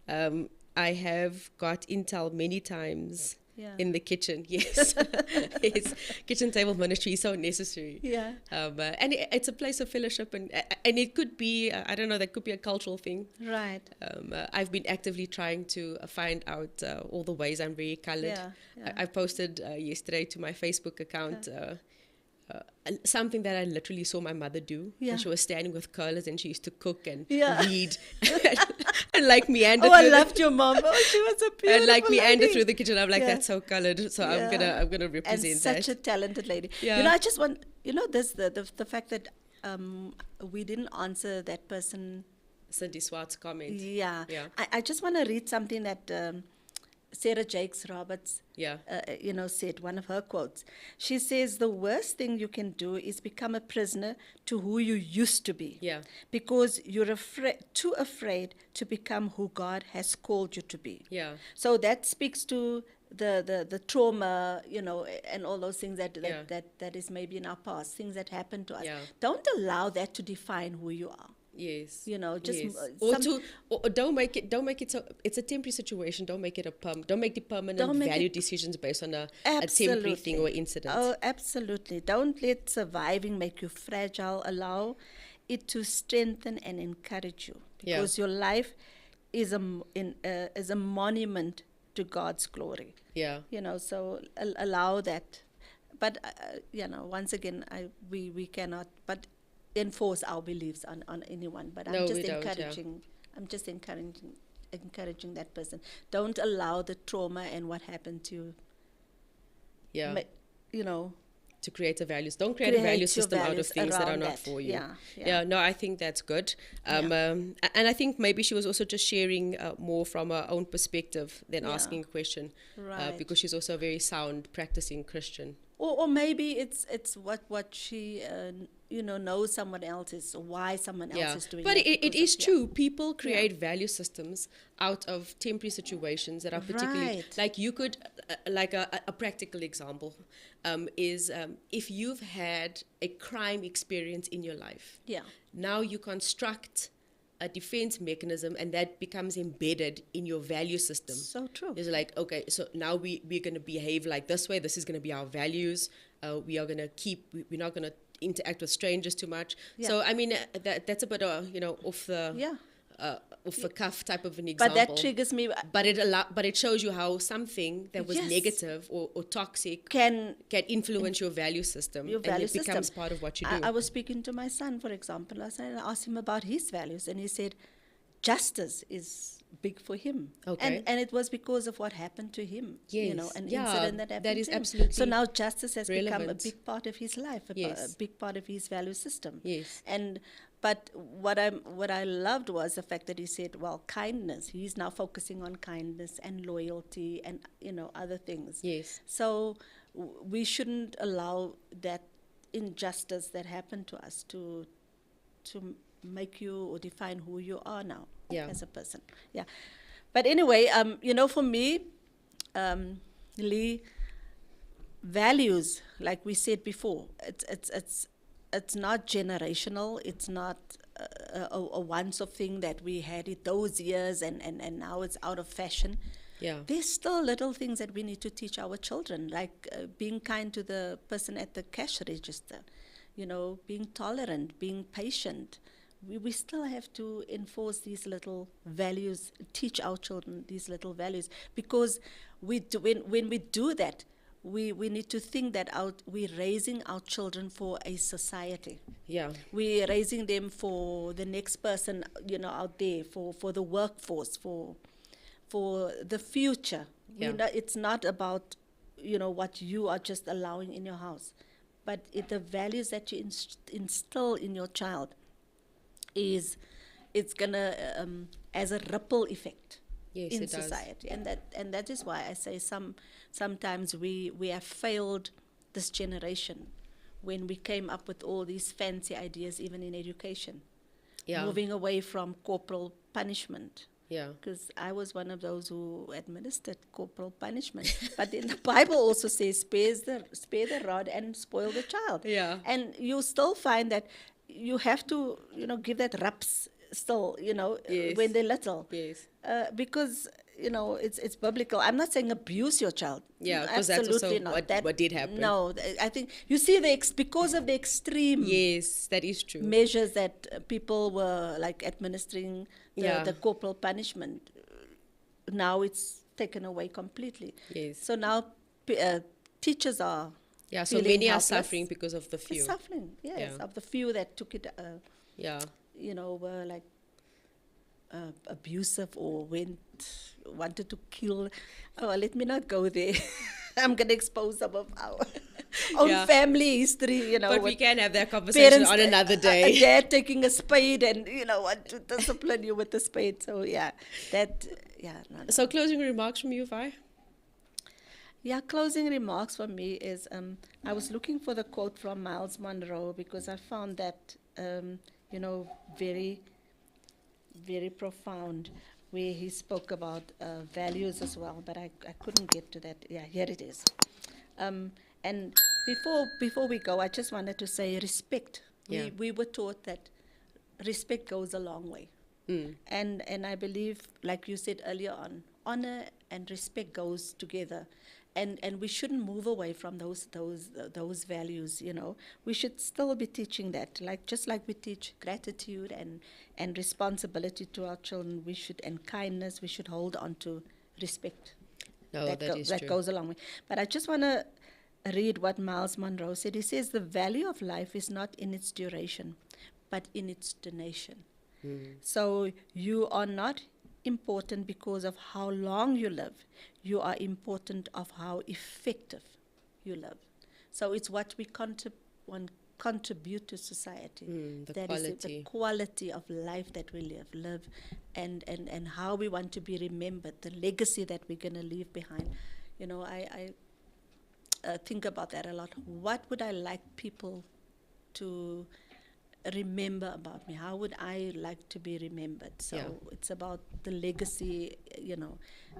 Speaker 2: I have got intel many times.
Speaker 3: Yeah.
Speaker 2: In the kitchen, yes. Yes. Kitchen Table Ministry is so necessary.
Speaker 3: Yeah.
Speaker 2: And it's a place of fellowship, and it could be, I don't know, that could be a cultural thing.
Speaker 3: Right.
Speaker 2: I've been actively trying to find out all the ways I'm very colored.
Speaker 3: Yeah, yeah.
Speaker 2: I posted yesterday to my Facebook account something that I literally saw my mother do.
Speaker 3: Yeah.
Speaker 2: And she was standing with curlers and she used to cook and
Speaker 3: Yeah.
Speaker 2: read and like meander.
Speaker 3: Oh, I
Speaker 2: through
Speaker 3: loved your mom. Oh, she was a beautiful
Speaker 2: and like meander
Speaker 3: lady.
Speaker 2: through the kitchen. I'm like,
Speaker 3: Yeah.
Speaker 2: that's so colored. So I'm gonna represent
Speaker 3: and such
Speaker 2: that.
Speaker 3: a talented lady.
Speaker 2: Yeah.
Speaker 3: I just want this the fact that we didn't answer that person.
Speaker 2: Cindy Swartz comment.
Speaker 3: Yeah.
Speaker 2: Yeah.
Speaker 3: I just want to read something that Sarah Jakes Roberts
Speaker 2: Yeah.
Speaker 3: said, one of her quotes. She says, the worst thing you can do is become a prisoner to who you used to be.
Speaker 2: Yeah.
Speaker 3: Because you're too afraid to become who God has called you to be.
Speaker 2: Yeah.
Speaker 3: So that speaks to the trauma, and all those things that is maybe in our past, things that happened to us.
Speaker 2: Yeah.
Speaker 3: Don't allow that to define who you are.
Speaker 2: Yes.
Speaker 3: Just
Speaker 2: yes. Or don't make it so it's a temporary situation. Don't make it don't make the permanent
Speaker 3: Don't make
Speaker 2: value
Speaker 3: it-
Speaker 2: decisions based on a temporary thing or incident.
Speaker 3: Oh, absolutely. Don't let surviving make you fragile. Allow it to strengthen and encourage you,
Speaker 2: Yeah.
Speaker 3: because your life is a monument to God's glory.
Speaker 2: Yeah.
Speaker 3: So allow that. But once again, we cannot but enforce our beliefs on anyone. But
Speaker 2: No,
Speaker 3: I'm just
Speaker 2: we don't, yeah.
Speaker 3: encouraging. I'm just encouraging that person. Don't allow the trauma and what happened to you.
Speaker 2: Yeah.
Speaker 3: ma-
Speaker 2: To create a values. Don't create a value
Speaker 3: create your
Speaker 2: system out of
Speaker 3: values
Speaker 2: things that are
Speaker 3: around
Speaker 2: not
Speaker 3: that.
Speaker 2: for you.
Speaker 3: Yeah.
Speaker 2: No, I think that's good. And I think maybe she was also just sharing more from her own perspective than
Speaker 3: Yeah.
Speaker 2: asking a question.
Speaker 3: Right.
Speaker 2: Because she's also a very sound, practicing Christian.
Speaker 3: Or maybe it's what she knows someone else is, why someone else is doing
Speaker 2: but
Speaker 3: it.
Speaker 2: it
Speaker 3: because
Speaker 2: is
Speaker 3: of- yeah.
Speaker 2: true. People create value systems out of temporary situations that are particularly
Speaker 3: Right.
Speaker 2: like you could like a practical example is if you've had a crime experience in your life.
Speaker 3: Yeah.
Speaker 2: Now you construct a defense mechanism and that becomes embedded in your value system.
Speaker 3: So true.
Speaker 2: It's like, okay, so now we're going to behave like this way. This is going to be our values. We are going to we're not going to interact with strangers too much.
Speaker 3: Yeah.
Speaker 2: So I mean, that's a bit off the
Speaker 3: Yeah.
Speaker 2: off the cuff type of an
Speaker 3: But
Speaker 2: example.
Speaker 3: that triggers me.
Speaker 2: But it shows you how something that was
Speaker 3: Yes.
Speaker 2: negative or toxic
Speaker 3: Can
Speaker 2: influence your value system,
Speaker 3: your value
Speaker 2: and it becomes
Speaker 3: system.
Speaker 2: part of what you do.
Speaker 3: I was speaking to my son, for example, last night, and I asked him about his values, and he said justice is big for him.
Speaker 2: Okay.
Speaker 3: And it was because of what happened to him. You know,
Speaker 2: Yes.
Speaker 3: an
Speaker 2: Yeah,
Speaker 3: incident that happened
Speaker 2: that is
Speaker 3: to him.
Speaker 2: absolutely
Speaker 3: So now justice has become a
Speaker 2: relevant.
Speaker 3: big part of his life, a
Speaker 2: Yes.
Speaker 3: big part of his value system.
Speaker 2: Yes.
Speaker 3: But what I loved was the fact that he said, well, kindness. He's now focusing on kindness and loyalty and other things.
Speaker 2: Yes.
Speaker 3: So we shouldn't allow that injustice that happened to us to make you or define who you are now
Speaker 2: Yeah.
Speaker 3: as a person. Yeah. But anyway, for me, Lee, values, like we said before, it's not generational. It's not a once-off thing that we had it those years and now it's out of fashion.
Speaker 2: Yeah.
Speaker 3: There's still little things that we need to teach our children, like being kind to the person at the cash register, being tolerant, being patient. We still have to enforce these little values, teach our children these little values, because when we do that, we need to think that we're raising our children for a society.
Speaker 2: Yeah.
Speaker 3: We're raising them for the next person, out there, for the workforce, for the future.
Speaker 2: Yeah.
Speaker 3: It's not about, what you are just allowing in your house, but the values that you instill in your child it's gonna as a ripple effect
Speaker 2: Yes,
Speaker 3: in
Speaker 2: it does.
Speaker 3: society, and that is why I say sometimes we have failed this generation when we came up with all these fancy ideas, even in education.
Speaker 2: Yeah.
Speaker 3: Moving away from corporal punishment.
Speaker 2: Yeah.
Speaker 3: Because I was one of those who administered corporal punishment. But then the Bible also says, spare the rod and spoil the child.
Speaker 2: Yeah.
Speaker 3: And you still find that you have to, give that raps still,
Speaker 2: Yes.
Speaker 3: when they're little.
Speaker 2: Yes.
Speaker 3: Because, it's biblical. I'm not saying abuse your child.
Speaker 2: Yeah, 'cause that's also
Speaker 3: Absolutely not.
Speaker 2: what did happen.
Speaker 3: No, I think, you see, because of the extreme
Speaker 2: Yes, that is true.
Speaker 3: measures that people were like administering
Speaker 2: Yeah.
Speaker 3: the corporal punishment, now it's taken away completely.
Speaker 2: Yes.
Speaker 3: So now teachers are
Speaker 2: Yeah, so
Speaker 3: feeling
Speaker 2: many are
Speaker 3: helpless.
Speaker 2: suffering because of the
Speaker 3: They're
Speaker 2: few.
Speaker 3: suffering, yes,
Speaker 2: Yeah.
Speaker 3: of the few that took it,
Speaker 2: Yeah.
Speaker 3: were like abusive or wanted to kill. Oh, let me not go there. I'm going to expose some of our own
Speaker 2: Yeah.
Speaker 3: family history,
Speaker 2: But we
Speaker 3: with
Speaker 2: can have that conversation
Speaker 3: parents
Speaker 2: on another
Speaker 3: a
Speaker 2: day.
Speaker 3: dad taking a spade and want to discipline you with the spade. So no.
Speaker 2: So closing remarks from you, Vi?
Speaker 3: Yeah, closing remarks for me is I was looking for the quote from Miles Monroe because I found that very, very profound, where he spoke about values as well, but I couldn't get to that. Yeah, here it is. And before we go, I just wanted to say respect.
Speaker 2: Yeah.
Speaker 3: We were taught that respect goes a long way.
Speaker 2: Mm.
Speaker 3: And I believe, like you said earlier on, honor and respect goes together. And we shouldn't move away from those values, We should still be teaching that. Just like we teach gratitude and responsibility to our children, and kindness, we should hold on to respect.
Speaker 2: No, that is
Speaker 3: that
Speaker 2: true.
Speaker 3: goes a long way. But I just want to read what Miles Monroe said. He says, the value of life is not in its duration, but in its donation.
Speaker 2: Mm.
Speaker 3: So you are not important because of how long you live. You are important of how effective you live. So it's what we contribute to society.
Speaker 2: The
Speaker 3: That is
Speaker 2: quality.
Speaker 3: the quality of life that we live, and how we want to be remembered, the legacy that we're going to leave behind. I think about that a lot. What would I like people to remember about me? How would I like to be remembered? So
Speaker 2: Yeah.
Speaker 3: it's about the legacy,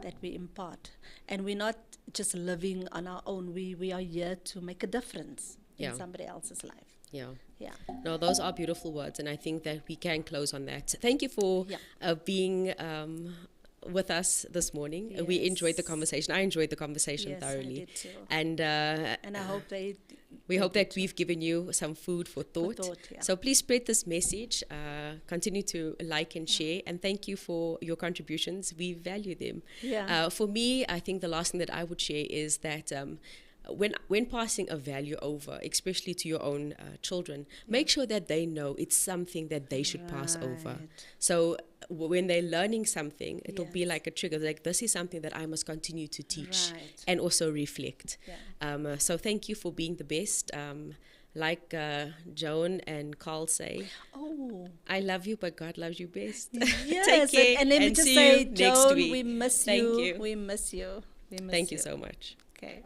Speaker 3: that we impart. And we're not just living on our own. We are here to make a difference
Speaker 2: Yeah.
Speaker 3: in somebody else's life.
Speaker 2: Yeah.
Speaker 3: Yeah.
Speaker 2: No, those are beautiful words, and I think that we can close on that. Thank you for
Speaker 3: Yeah.
Speaker 2: being with us this morning. We enjoyed the conversation. I enjoyed the conversation
Speaker 3: Yes, I
Speaker 2: thoroughly.
Speaker 3: did too.
Speaker 2: And
Speaker 3: And I hope
Speaker 2: we hope that we've given you some food for thought.
Speaker 3: yeah.
Speaker 2: So please spread this message, continue to like and share, and thank you for your contributions. We value them.
Speaker 3: Yeah.
Speaker 2: For me, I think the last thing that I would share is that when passing a value over, especially to your own children, make sure that they know it's something that they should pass over.
Speaker 3: Right.
Speaker 2: So when they're learning something, it'll be
Speaker 3: Yes.
Speaker 2: like a trigger, like this is something that I must continue to teach
Speaker 3: Right.
Speaker 2: and also reflect.
Speaker 3: Yeah.
Speaker 2: So thank you for being the best. Like Joan and Carl say,
Speaker 3: Oh.
Speaker 2: I love you, but God loves you best.
Speaker 3: Yes.
Speaker 2: Take care,
Speaker 3: and let me just
Speaker 2: see
Speaker 3: say,
Speaker 2: you next
Speaker 3: Joan,
Speaker 2: week.
Speaker 3: we miss
Speaker 2: Thank
Speaker 3: you.
Speaker 2: you.
Speaker 3: We miss you. We miss
Speaker 2: Thank you so much.
Speaker 3: Okay.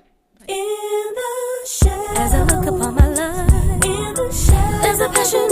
Speaker 1: In the shadows, as I look upon my life, in the shadows, there's a passion